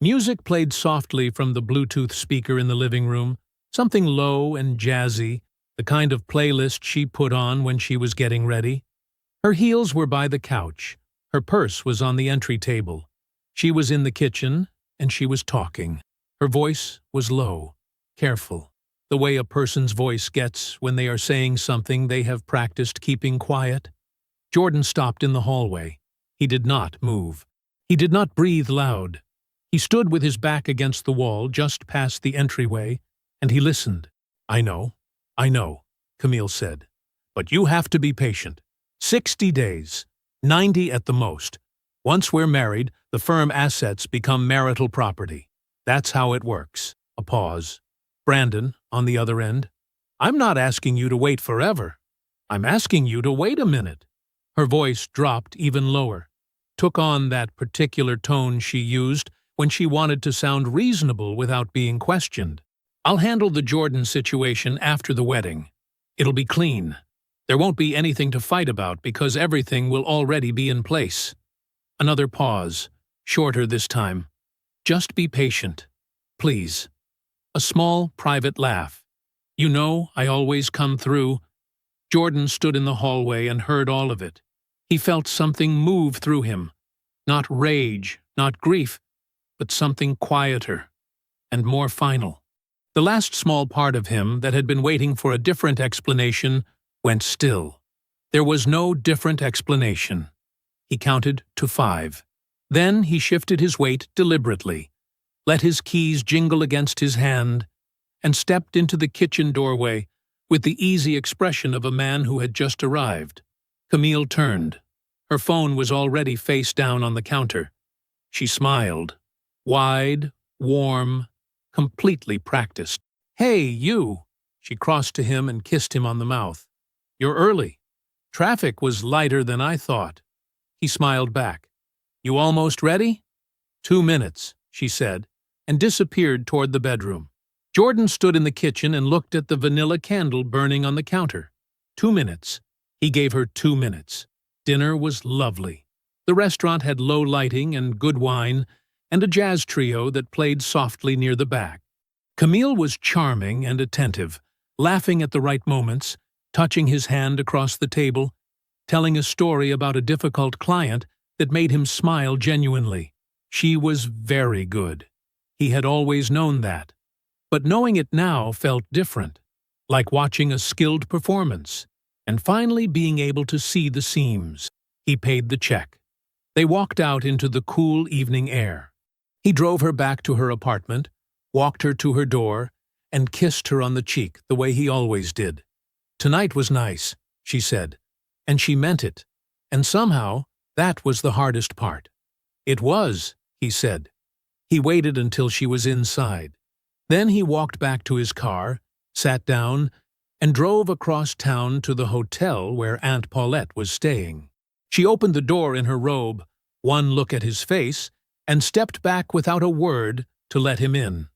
Music played softly from the Bluetooth speaker in the living room, something low and jazzy, the kind of playlist she put on when she was getting ready. Her heels were by the couch. Her purse was on the entry table. She was in the kitchen, and she was talking. Her voice was low, careful, the way a person's voice gets when they are saying something they have practiced keeping quiet. Jordan stopped in the hallway. He did not move. He did not breathe loud. He stood with his back against the wall just past the entryway, and he listened. I know, Camille said. But you have to be patient. 60 days, 90 at the most. Once we're married, the firm assets become marital property. That's how it works. A pause. Brandon, on the other end. I'm not asking you to wait forever. I'm asking you to wait a minute. Her voice dropped even lower, took on that particular tone she used when she wanted to sound reasonable without being questioned. I'll handle the Jordan situation after the wedding. It'll be clean. There won't be anything to fight about because everything will already be in place. Another pause, shorter this time. Just be patient, please. A small, private laugh. You know, I always come through. Jordan stood in the hallway and heard all of it. He felt something move through him. Not rage, not grief, but something quieter and more final. The last small part of him that had been waiting for a different explanation went still. There was no different explanation. He counted to 5. Then he shifted his weight deliberately, let his keys jingle against his hand, and stepped into the kitchen doorway with the easy expression of a man who had just arrived. Camille turned. Her phone was already face down on the counter. She smiled. Wide, warm, completely practiced. "Hey, you!" She crossed to him and kissed him on the mouth. "You're early. Traffic was lighter than I thought." He smiled back. "You almost ready?" 2 minutes, she said, and disappeared toward the bedroom. Jordan stood in the kitchen and looked at the vanilla candle burning on the counter. 2 minutes. He gave her 2 minutes. Dinner was lovely. The restaurant had low lighting and good wine, and a jazz trio that played softly near the back. Camille was charming and attentive, laughing at the right moments, touching his hand across the table, telling a story about a difficult client that made him smile genuinely. She was very good. He had always known that. But knowing it now felt different, like watching a skilled performance, and finally being able to see the seams. He paid the check. They walked out into the cool evening air. He drove her back to her apartment, walked her to her door, and kissed her on the cheek the way he always did. "Tonight was nice," she said, and she meant it, and somehow that was the hardest part. "It was," he said. He waited until she was inside. Then he walked back to his car, sat down, and drove across town to the hotel where Aunt Paulette was staying. She opened the door in her robe, one look at his face, and stepped back without a word to let him in.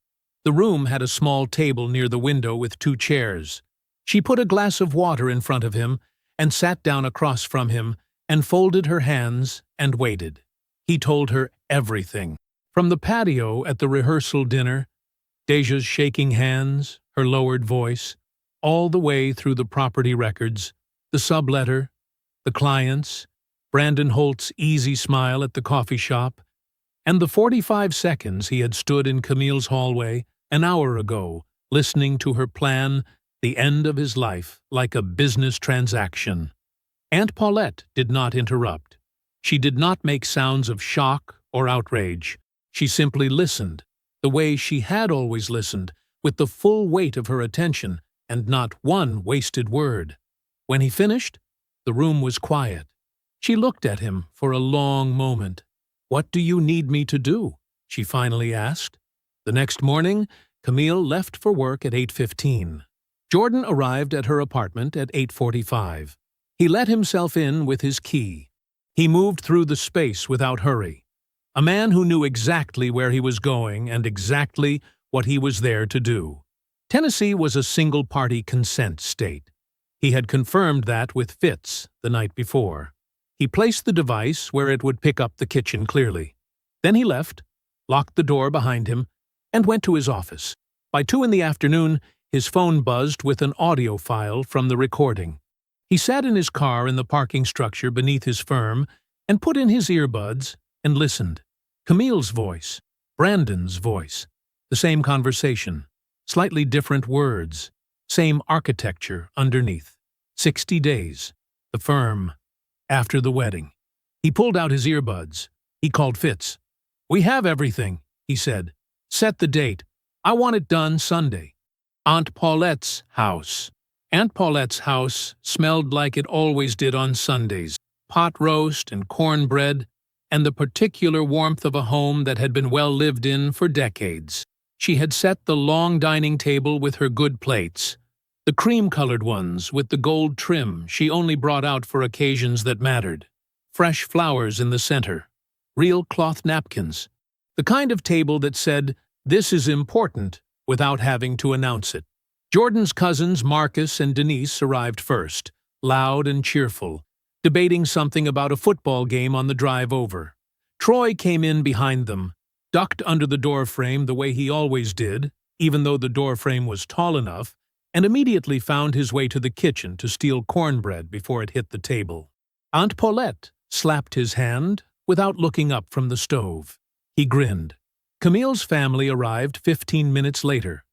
The room had a small table near the window with 2 chairs. She put a glass of water in front of him and sat down across from him and folded her hands and waited. He told her everything. From the patio at the rehearsal dinner, Deja's shaking hands, her lowered voice, all the way through the property records, the subletter, the clients, Brandon Holt's easy smile at the coffee shop, and the 45 seconds he had stood in Camille's hallway an hour ago, listening to her plan the end of his life like a business transaction. Aunt Paulette did not interrupt. She did not make sounds of shock or outrage. She simply listened, the way she had always listened, with the full weight of her attention and not one wasted word. When he finished, the room was quiet. She looked at him for a long moment. "What do you need me to do?" she finally asked. The next morning, Camille left for work at 8:15. Jordan arrived at her apartment at 8:45. He let himself in with his key. He moved through the space without hurry. A man who knew exactly where he was going and exactly what he was there to do. Tennessee was a single-party consent state. He had confirmed that with Fitz the night before. He placed the device where it would pick up the kitchen clearly. Then he left, locked the door behind him, and went to his office. By 2 in the afternoon, his phone buzzed with an audio file from the recording. He sat in his car in the parking structure beneath his firm and put in his earbuds and listened. Camille's voice, Brandon's voice, the same conversation, slightly different words, same architecture underneath. 60 days, the firm, after the wedding. He pulled out his earbuds. He called Fitz. "We have everything," he said. "Set the date. I want it done Sunday. Aunt Paulette's house." Aunt Paulette's house smelled like it always did on Sundays. Pot roast and cornbread, and the particular warmth of a home that had been well lived in for decades. She had set the long dining table with her good plates, the cream-colored ones with the gold trim she only brought out for occasions that mattered, fresh flowers in the center, real cloth napkins, the kind of table that said, "This is important," without having to announce it. Jordan's cousins Marcus and Denise arrived first, loud and cheerful, debating something about a football game on the drive over. Troy came in behind them, ducked under the doorframe the way he always did, even though the doorframe was tall enough, and immediately found his way to the kitchen to steal cornbread before it hit the table. Aunt Paulette slapped his hand without looking up from the stove. He grinned. Camille's family arrived 15 minutes later.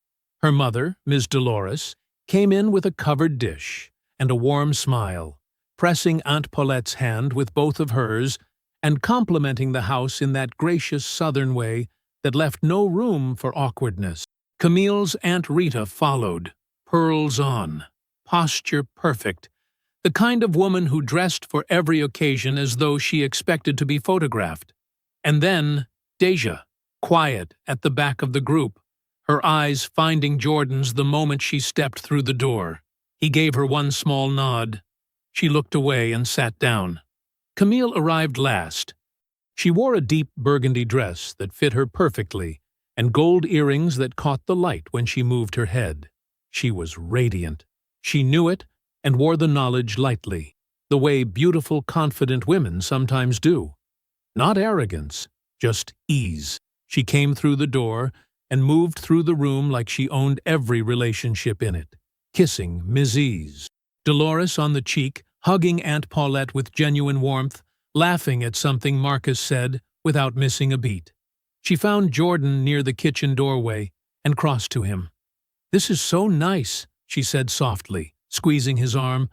Her mother, Ms. Dolores, came in with a covered dish and a warm smile, pressing Aunt Paulette's hand with both of hers and complimenting the house in that gracious southern way that left no room for awkwardness. Camille's Aunt Rita followed, pearls on, posture perfect, the kind of woman who dressed for every occasion as though she expected to be photographed. And then Deja, quiet at the back of the group, her eyes finding Jordan's the moment she stepped through the door. He gave her one small nod. She looked away and sat down. Camille arrived last. She wore a deep burgundy dress that fit her perfectly and gold earrings that caught the light when she moved her head. She was radiant. She knew it and wore the knowledge lightly, the way beautiful, confident women sometimes do. Not arrogance, just ease. She came through the door and moved through the room like she owned every relationship in it, kissing Mrs. Dolores on the cheek, hugging Aunt Paulette with genuine warmth, laughing at something Marcus said without missing a beat. She found Jordan near the kitchen doorway and crossed to him. "This is so nice," she said softly, squeezing his arm.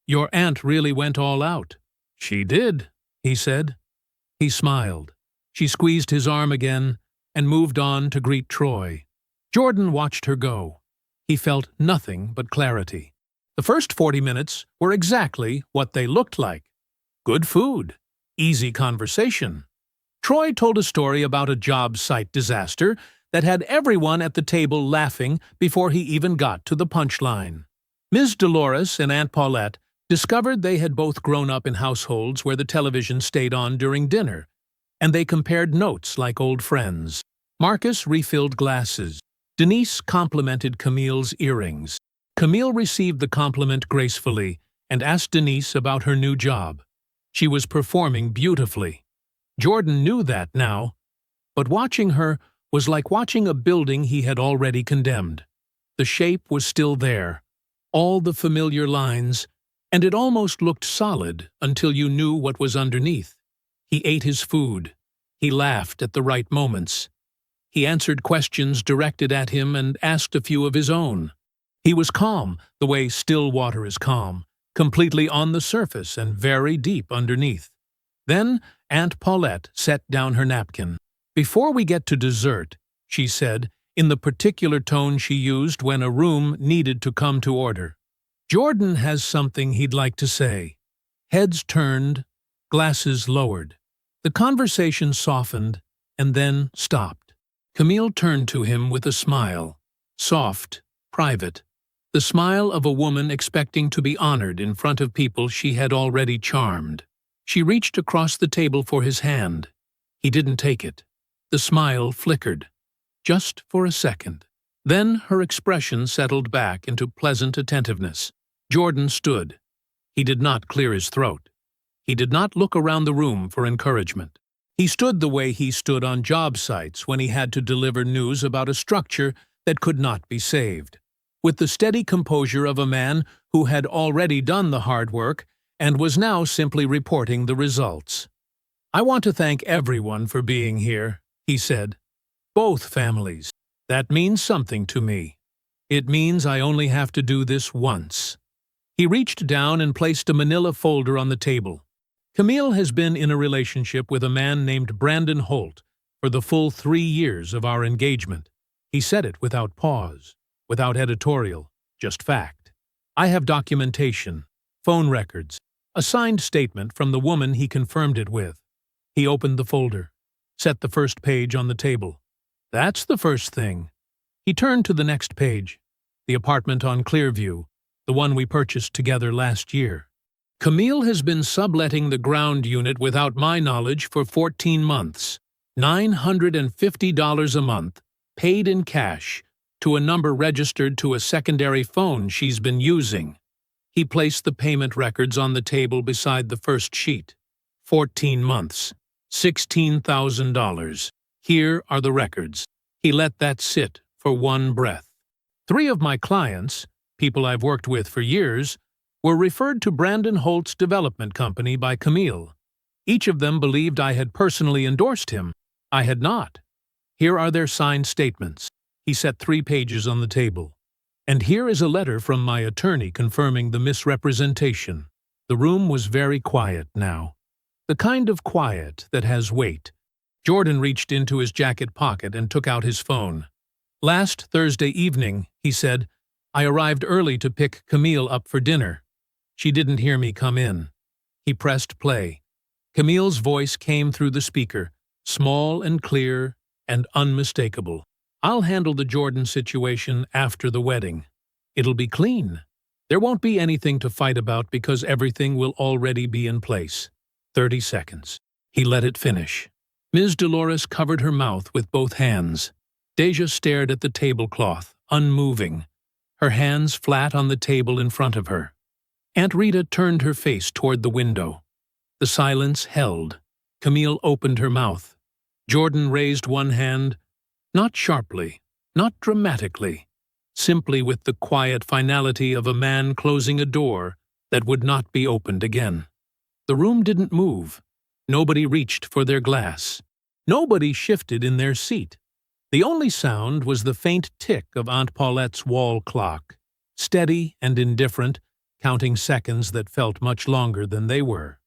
"Your aunt really went all out." "She did," he said. He smiled. She squeezed his arm again and moved on to greet Troy. Jordan watched her go. He felt nothing but clarity. The first 40 minutes were exactly what they looked like. Good food, easy conversation. Troy told a story about a job site disaster that had everyone at the table laughing before he even got to the punchline. Ms. Dolores and Aunt Paulette discovered they had both grown up in households where the television stayed on during dinner, and they compared notes like old friends. Marcus refilled glasses. Denise complimented Camille's earrings. Camille received the compliment gracefully and asked Denise about her new job. She was performing beautifully. Jordan knew that now, but watching her was like watching a building he had already condemned. The shape was still there, all the familiar lines, and it almost looked solid until you knew what was underneath. He ate his food. He laughed at the right moments. He answered questions directed at him and asked a few of his own. He was calm, the way still water is calm, completely on the surface and very deep underneath. Then Aunt Paulette set down her napkin. "Before we get to dessert," she said, in the particular tone she used when a room needed to come to order, "Jordan has something he'd like to say." Heads turned, glasses lowered. The conversation softened and then stopped. Camille turned to him with a smile, soft, private, the smile of a woman expecting to be honored in front of people she had already charmed. She reached across the table for his hand. He didn't take it. The smile flickered, just for a second. Then her expression settled back into pleasant attentiveness. Jordan stood. He did not clear his throat. He did not look around the room for encouragement. He stood the way he stood on job sites when he had to deliver news about a structure that could not be saved, with the steady composure of a man who had already done the hard work and was now simply reporting the results. "I want to thank everyone for being here," he said. "Both families. That means something to me. It means I only have to do this once." He reached down and placed a manila folder on the table. "Camille has been in a relationship with a man named Brandon Holt for the full 3 years of our engagement." He said it without pause, without editorial, just fact. "I have documentation, phone records, a signed statement from the woman he confirmed it with." He opened the folder, set the first page on the table. "That's the first thing." He turned to the next page, the apartment on Clearview, the one we purchased together last year. "Camille has been subletting the ground unit without my knowledge for 14 months, $950 a month, paid in cash, to a number registered to a secondary phone she's been using." He placed the payment records on the table beside the first sheet. 14 months, $16,000. Here are the records. He let that sit for one breath. 3 of my clients, people I've worked with for years, were referred to Brandon Holt's development company by Camille. Each of them believed I had personally endorsed him. I had not. Here are their signed statements. He set 3 pages on the table. "And here is a letter from my attorney confirming the misrepresentation." The room was very quiet now. The kind of quiet that has weight. Jordan reached into his jacket pocket and took out his phone. "Last Thursday evening," he said, "I arrived early to pick Camille up for dinner. She didn't hear me come in." He pressed play. Camille's voice came through the speaker, small and clear and unmistakable. "I'll handle the Jordan situation after the wedding. It'll be clean. There won't be anything to fight about because everything will already be in place." 30 seconds. He let it finish. Ms. Dolores covered her mouth with both hands. Deja stared at the tablecloth, unmoving, her hands flat on the table in front of her. Aunt Rita turned her face toward the window. The silence held. Camille opened her mouth. Jordan raised one hand, not sharply, not dramatically, simply with the quiet finality of a man closing a door that would not be opened again. The room didn't move. Nobody reached for their glass. Nobody shifted in their seat. The only sound was the faint tick of Aunt Paulette's wall clock, steady and indifferent, counting seconds that felt much longer than they were.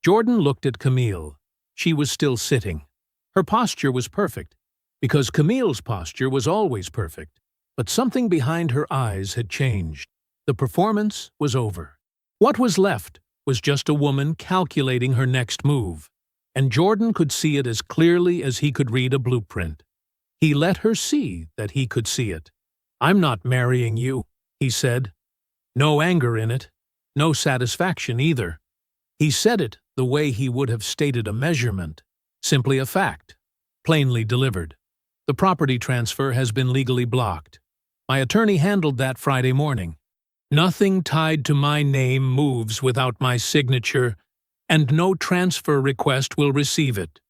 Jordan looked at Camille. She was still sitting. Her posture was perfect, because Camille's posture was always perfect. But something behind her eyes had changed. The performance was over. What was left was just a woman calculating her next move, and Jordan could see it as clearly as he could read a blueprint. He let her see that he could see it. "I'm not marrying you," he said. No anger in it, no satisfaction either. He said it the way he would have stated a measurement, simply a fact, plainly delivered. "The property transfer has been legally blocked. My attorney handled that Friday morning. Nothing tied to my name moves without my signature, and no transfer request will receive it."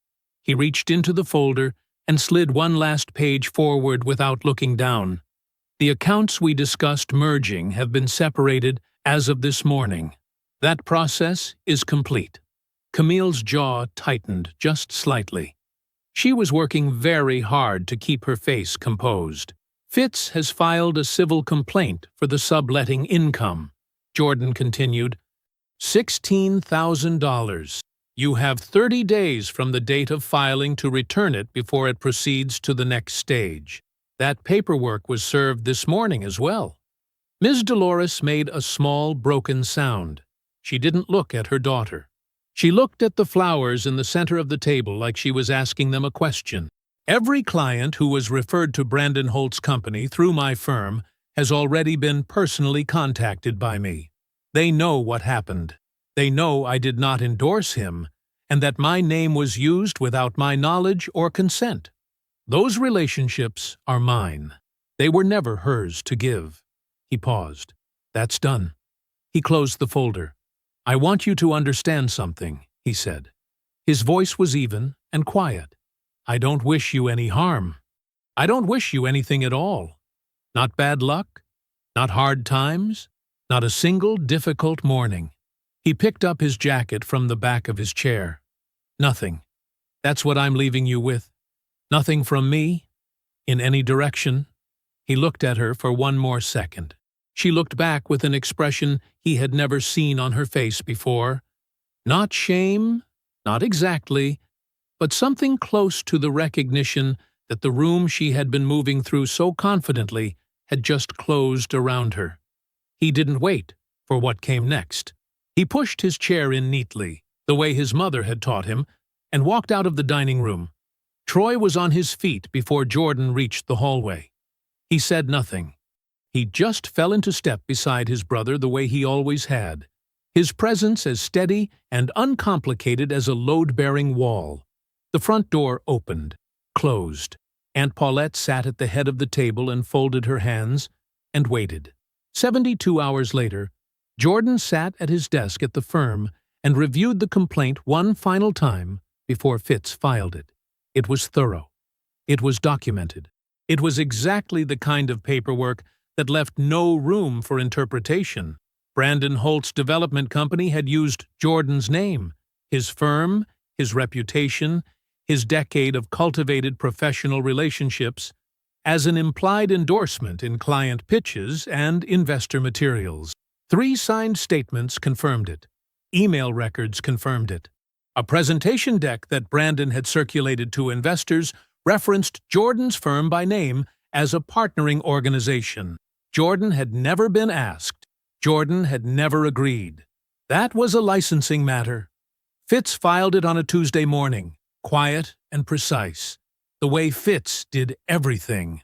He reached into the folder and slid one last page forward without looking down. "The accounts we discussed merging have been separated as of this morning. That process is complete." Camille's jaw tightened just slightly. She was working very hard to keep her face composed. "Fitz has filed a civil complaint for the subletting income," Jordan continued. $16,000. You have 30 days from the date of filing to return it before it proceeds to the next stage. That paperwork was served this morning as well." Ms. Dolores made a small, broken sound. She didn't look at her daughter. She looked at the flowers in the center of the table like she was asking them a question. "Every client who was referred to Brandon Holt's company through my firm has already been personally contacted by me. They know what happened. They know I did not endorse him, and that my name was used without my knowledge or consent. Those relationships are mine. They were never hers to give." He paused. "That's done." He closed the folder. "I want you to understand something," he said. His voice was even and quiet. "I don't wish you any harm. I don't wish you anything at all. Not bad luck, not hard times, not a single difficult morning." He picked up his jacket from the back of his chair. "Nothing. That's what I'm leaving you with. Nothing from me, in any direction." He looked at her for one more second. She looked back with an expression he had never seen on her face before. Not shame, not exactly, but something close to the recognition that the room she had been moving through so confidently had just closed around her. He didn't wait for what came next. He pushed his chair in neatly, the way his mother had taught him, and walked out of the dining room. Troy was on his feet before Jordan reached the hallway. He said nothing. He just fell into step beside his brother the way he always had, his presence as steady and uncomplicated as a load-bearing wall. The front door opened, closed. Aunt Paulette sat at the head of the table and folded her hands, and waited. 72 hours later, Jordan sat at his desk at the firm and reviewed the complaint one final time before Fitz filed it. It was thorough. It was documented. It was exactly the kind of paperwork that left no room for interpretation. Brandon Holt's development company had used Jordan's name, his firm, his reputation, his decade of cultivated professional relationships, as an implied endorsement in client pitches and investor materials. 3 signed statements confirmed it. Email records confirmed it. A presentation deck that Brandon had circulated to investors referenced Jordan's firm by name as a partnering organization. Jordan had never been asked. Jordan had never agreed. That was a licensing matter. Fitz filed it on a Tuesday morning, quiet and precise, the way Fitz did everything.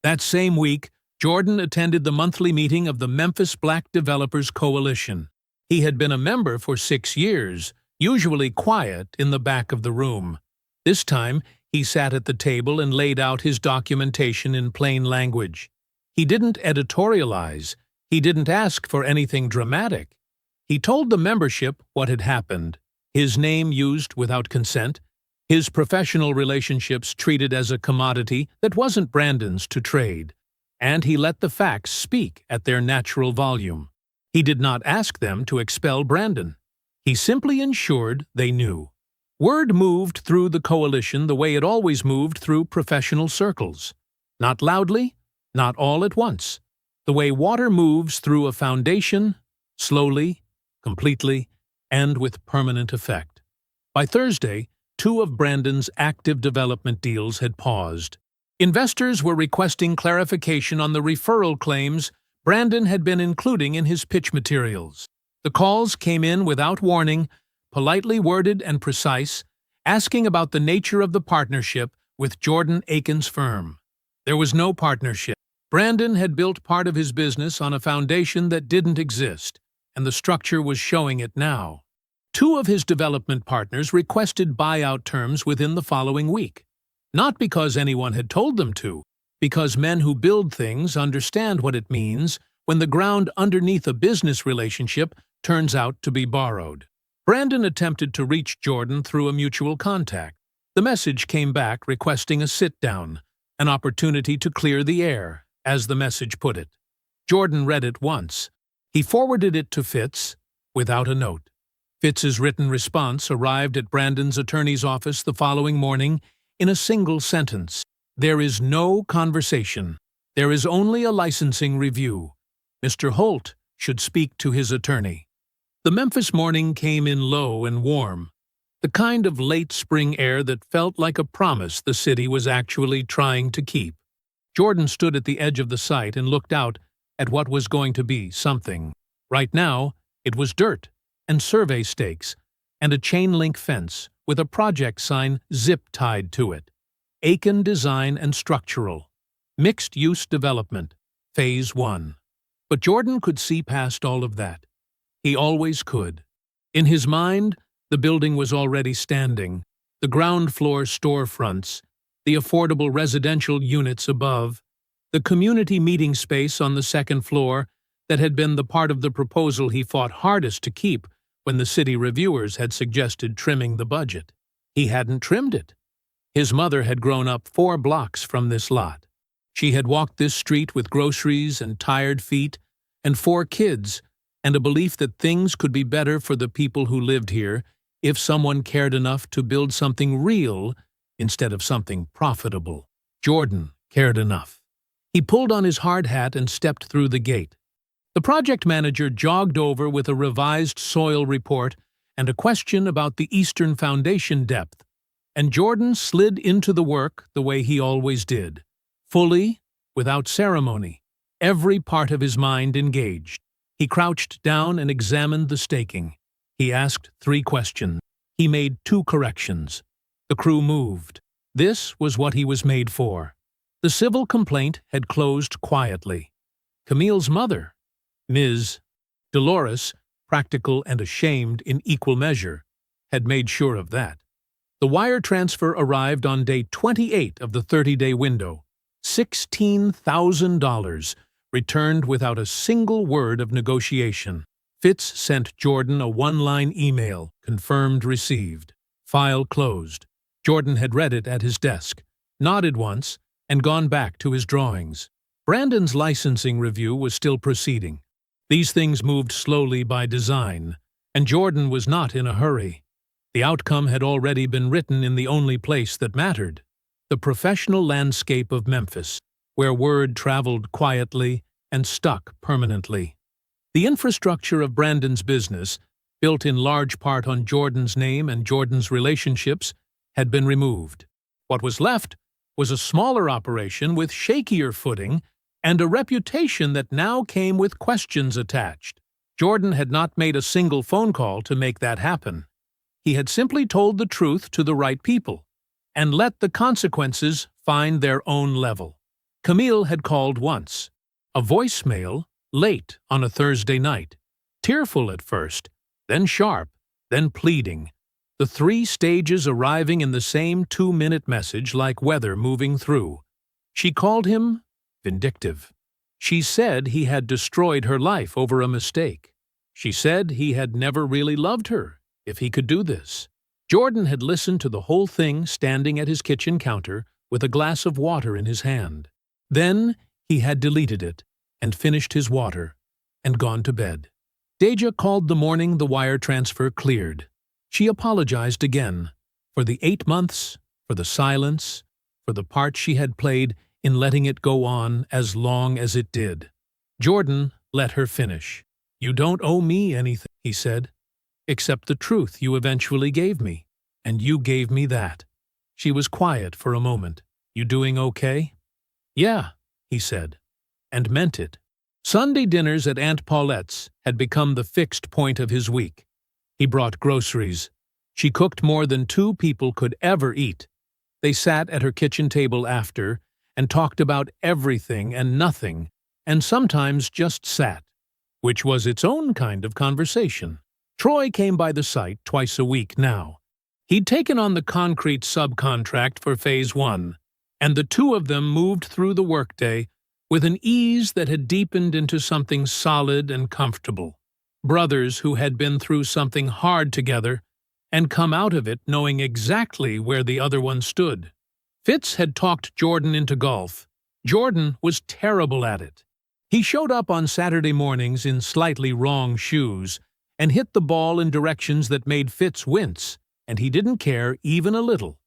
That same week, Jordan attended the monthly meeting of the Memphis Black Developers Coalition. He had been a member for 6 years, usually quiet in the back of the room. This time, he sat at the table and laid out his documentation in plain language. He didn't editorialize. He didn't ask for anything dramatic. He told the membership what had happened, his name used without consent, his professional relationships treated as a commodity that wasn't Brandon's to trade, and he let the facts speak at their natural volume. He did not ask them to expel Brandon. He simply ensured they knew. Word moved through the coalition the way it always moved through professional circles. Not loudly, not all at once. The way water moves through a foundation, slowly, completely, and with permanent effect. By Thursday, 2 of Brandon's active development deals had paused. Investors were requesting clarification on the referral claims Brandon had been including in his pitch materials. The calls came in without warning, politely worded and precise, asking about the nature of the partnership with Jordan Aiken's firm. There was no partnership. Brandon had built part of his business on a foundation that didn't exist, and the structure was showing it now. 2 of his development partners requested buyout terms within the following week. Not because anyone had told them to, because men who build things understand what it means when the ground underneath a business relationship turns out to be borrowed. Brandon attempted to reach Jordan through a mutual contact. The message came back requesting a sit-down, an opportunity to clear the air, as the message put it. Jordan read it once. He forwarded it to Fitz without a note. Fitz's written response arrived at Brandon's attorney's office the following morning in a single sentence. There is no conversation. There is only a licensing review. Mr. Holt should speak to his attorney. The Memphis morning came in low and warm, the kind of late spring air that felt like a promise the city was actually trying to keep. Jordan stood at the edge of the site and looked out at what was going to be something. Right now, it was dirt and survey stakes and a chain-link fence with a project sign zip-tied to it. Aiken Design and Structural. Mixed-use development. Phase 1. But Jordan could see past all of that. He always could. In his mind, the building was already standing, the ground-floor storefronts, the affordable residential units above, the community meeting space on the second floor that had been the part of the proposal he fought hardest to keep when the city reviewers had suggested trimming the budget. He hadn't trimmed it. His mother had grown up 4 blocks from this lot. She had walked this street with groceries and tired feet and 4 kids and a belief that things could be better for the people who lived here if someone cared enough to build something real instead of something profitable. Jordan cared enough. He pulled on his hard hat and stepped through the gate. The project manager jogged over with a revised soil report and a question about the eastern foundation depth, and Jordan slid into the work the way he always did, fully, without ceremony, every part of his mind engaged. He crouched down and examined the staking. He asked 3 questions. He made 2 corrections. The crew moved. This was what he was made for. The civil complaint had closed quietly. Camille's mother, Ms. Dolores, practical and ashamed in equal measure, had made sure of that. The wire transfer arrived on day 28 of the 30-day window. $16,000, returned without a single word of negotiation. Fitz sent Jordan a 1-line email, confirmed received. File closed. Jordan had read it at his desk, nodded once, and gone back to his drawings. Brandon's licensing review was still proceeding. These things moved slowly by design, and Jordan was not in a hurry. The outcome had already been written in the only place that mattered, the professional landscape of Memphis, where word traveled quietly and stuck permanently. The infrastructure of Brandon's business, built in large part on Jordan's name and Jordan's relationships, had been removed. What was left was a smaller operation with shakier footing and a reputation that now came with questions attached. Jordan had not made a single phone call to make that happen. He had simply told the truth to the right people and let the consequences find their own level. Camille had called once. A voicemail, late on a Thursday night. Tearful at first, then sharp, then pleading. The 3 stages arriving in the same 2-minute message like weather moving through. She called him vindictive. She said he had destroyed her life over a mistake. She said he had never really loved her, if he could do this. Jordan had listened to the whole thing standing at his kitchen counter with a glass of water in his hand. Then he had deleted it and finished his water and gone to bed. Deja called the morning the wire transfer cleared. She apologized again for the 8 months, for the silence, for the part she had played in letting it go on as long as it did. Jordan let her finish. "You don't owe me anything," he said, "except the truth you eventually gave me, and you gave me that." She was quiet for a moment. "You doing okay?" "Yeah," he said, and meant it. Sunday dinners at Aunt Paulette's had become the fixed point of his week. He brought groceries. She cooked more than 2 people could ever eat. They sat at her kitchen table after and talked about everything and nothing, and sometimes just sat, which was its own kind of conversation. Troy came by the site twice a week now. He'd taken on the concrete subcontract for Phase 1, and the 2 of them moved through the workday with an ease that had deepened into something solid and comfortable. Brothers who had been through something hard together and come out of it knowing exactly where the other one stood. Fitz had talked Jordan into golf. Jordan was terrible at it. He showed up on Saturday mornings in slightly wrong shoes and hit the ball in directions that made Fitz wince, and he didn't care even a little.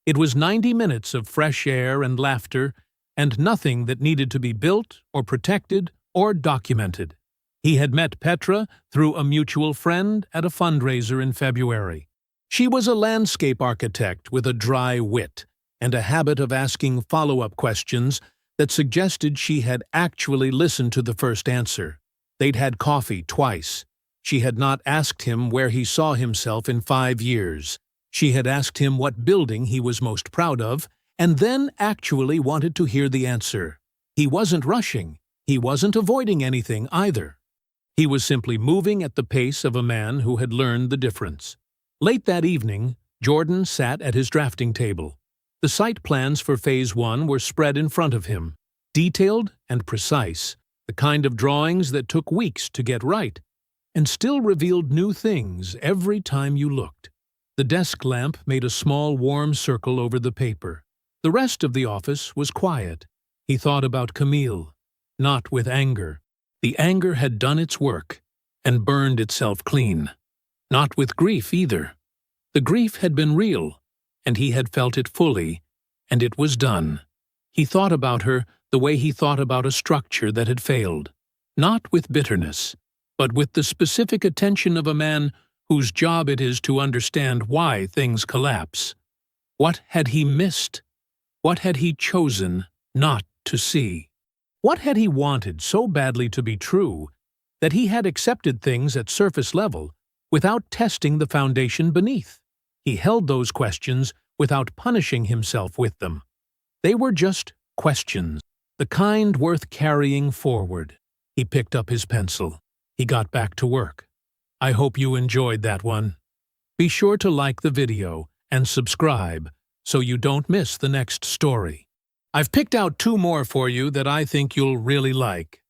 It was 90 minutes of fresh air and laughter, and nothing that needed to be built or protected or documented. He had met Petra through a mutual friend at a fundraiser in February. She was a landscape architect with a dry wit and a habit of asking follow-up questions that suggested she had actually listened to the first answer. They'd had coffee twice. She had not asked him where he saw himself in 5 years. She had asked him what building he was most proud of, and then actually wanted to hear the answer. He wasn't rushing. He wasn't avoiding anything either. He was simply moving at the pace of a man who had learned the difference. Late that evening, Jordan sat at his drafting table. The site plans for Phase 1 were spread in front of him, detailed and precise, the kind of drawings that took weeks to get right, and still revealed new things every time you looked. The desk lamp made a small warm circle over the paper. The rest of the office was quiet. He thought about Camille, not with anger. The anger had done its work and burned itself clean. Not with grief either. The grief had been real, and he had felt it fully, and it was done. He thought about her the way he thought about a structure that had failed, not with bitterness, but with the specific attention of a man whose job it is to understand why things collapse. What had he missed? What had he chosen not to see? What had he wanted so badly to be true that he had accepted things at surface level without testing the foundation beneath? He held those questions without punishing himself with them. They were just questions, the kind worth carrying forward. He picked up his pencil. He got back to work. I hope you enjoyed that one. Be sure to like the video and subscribe so you don't miss the next story. I've picked out 2 more for you that I think you'll really like.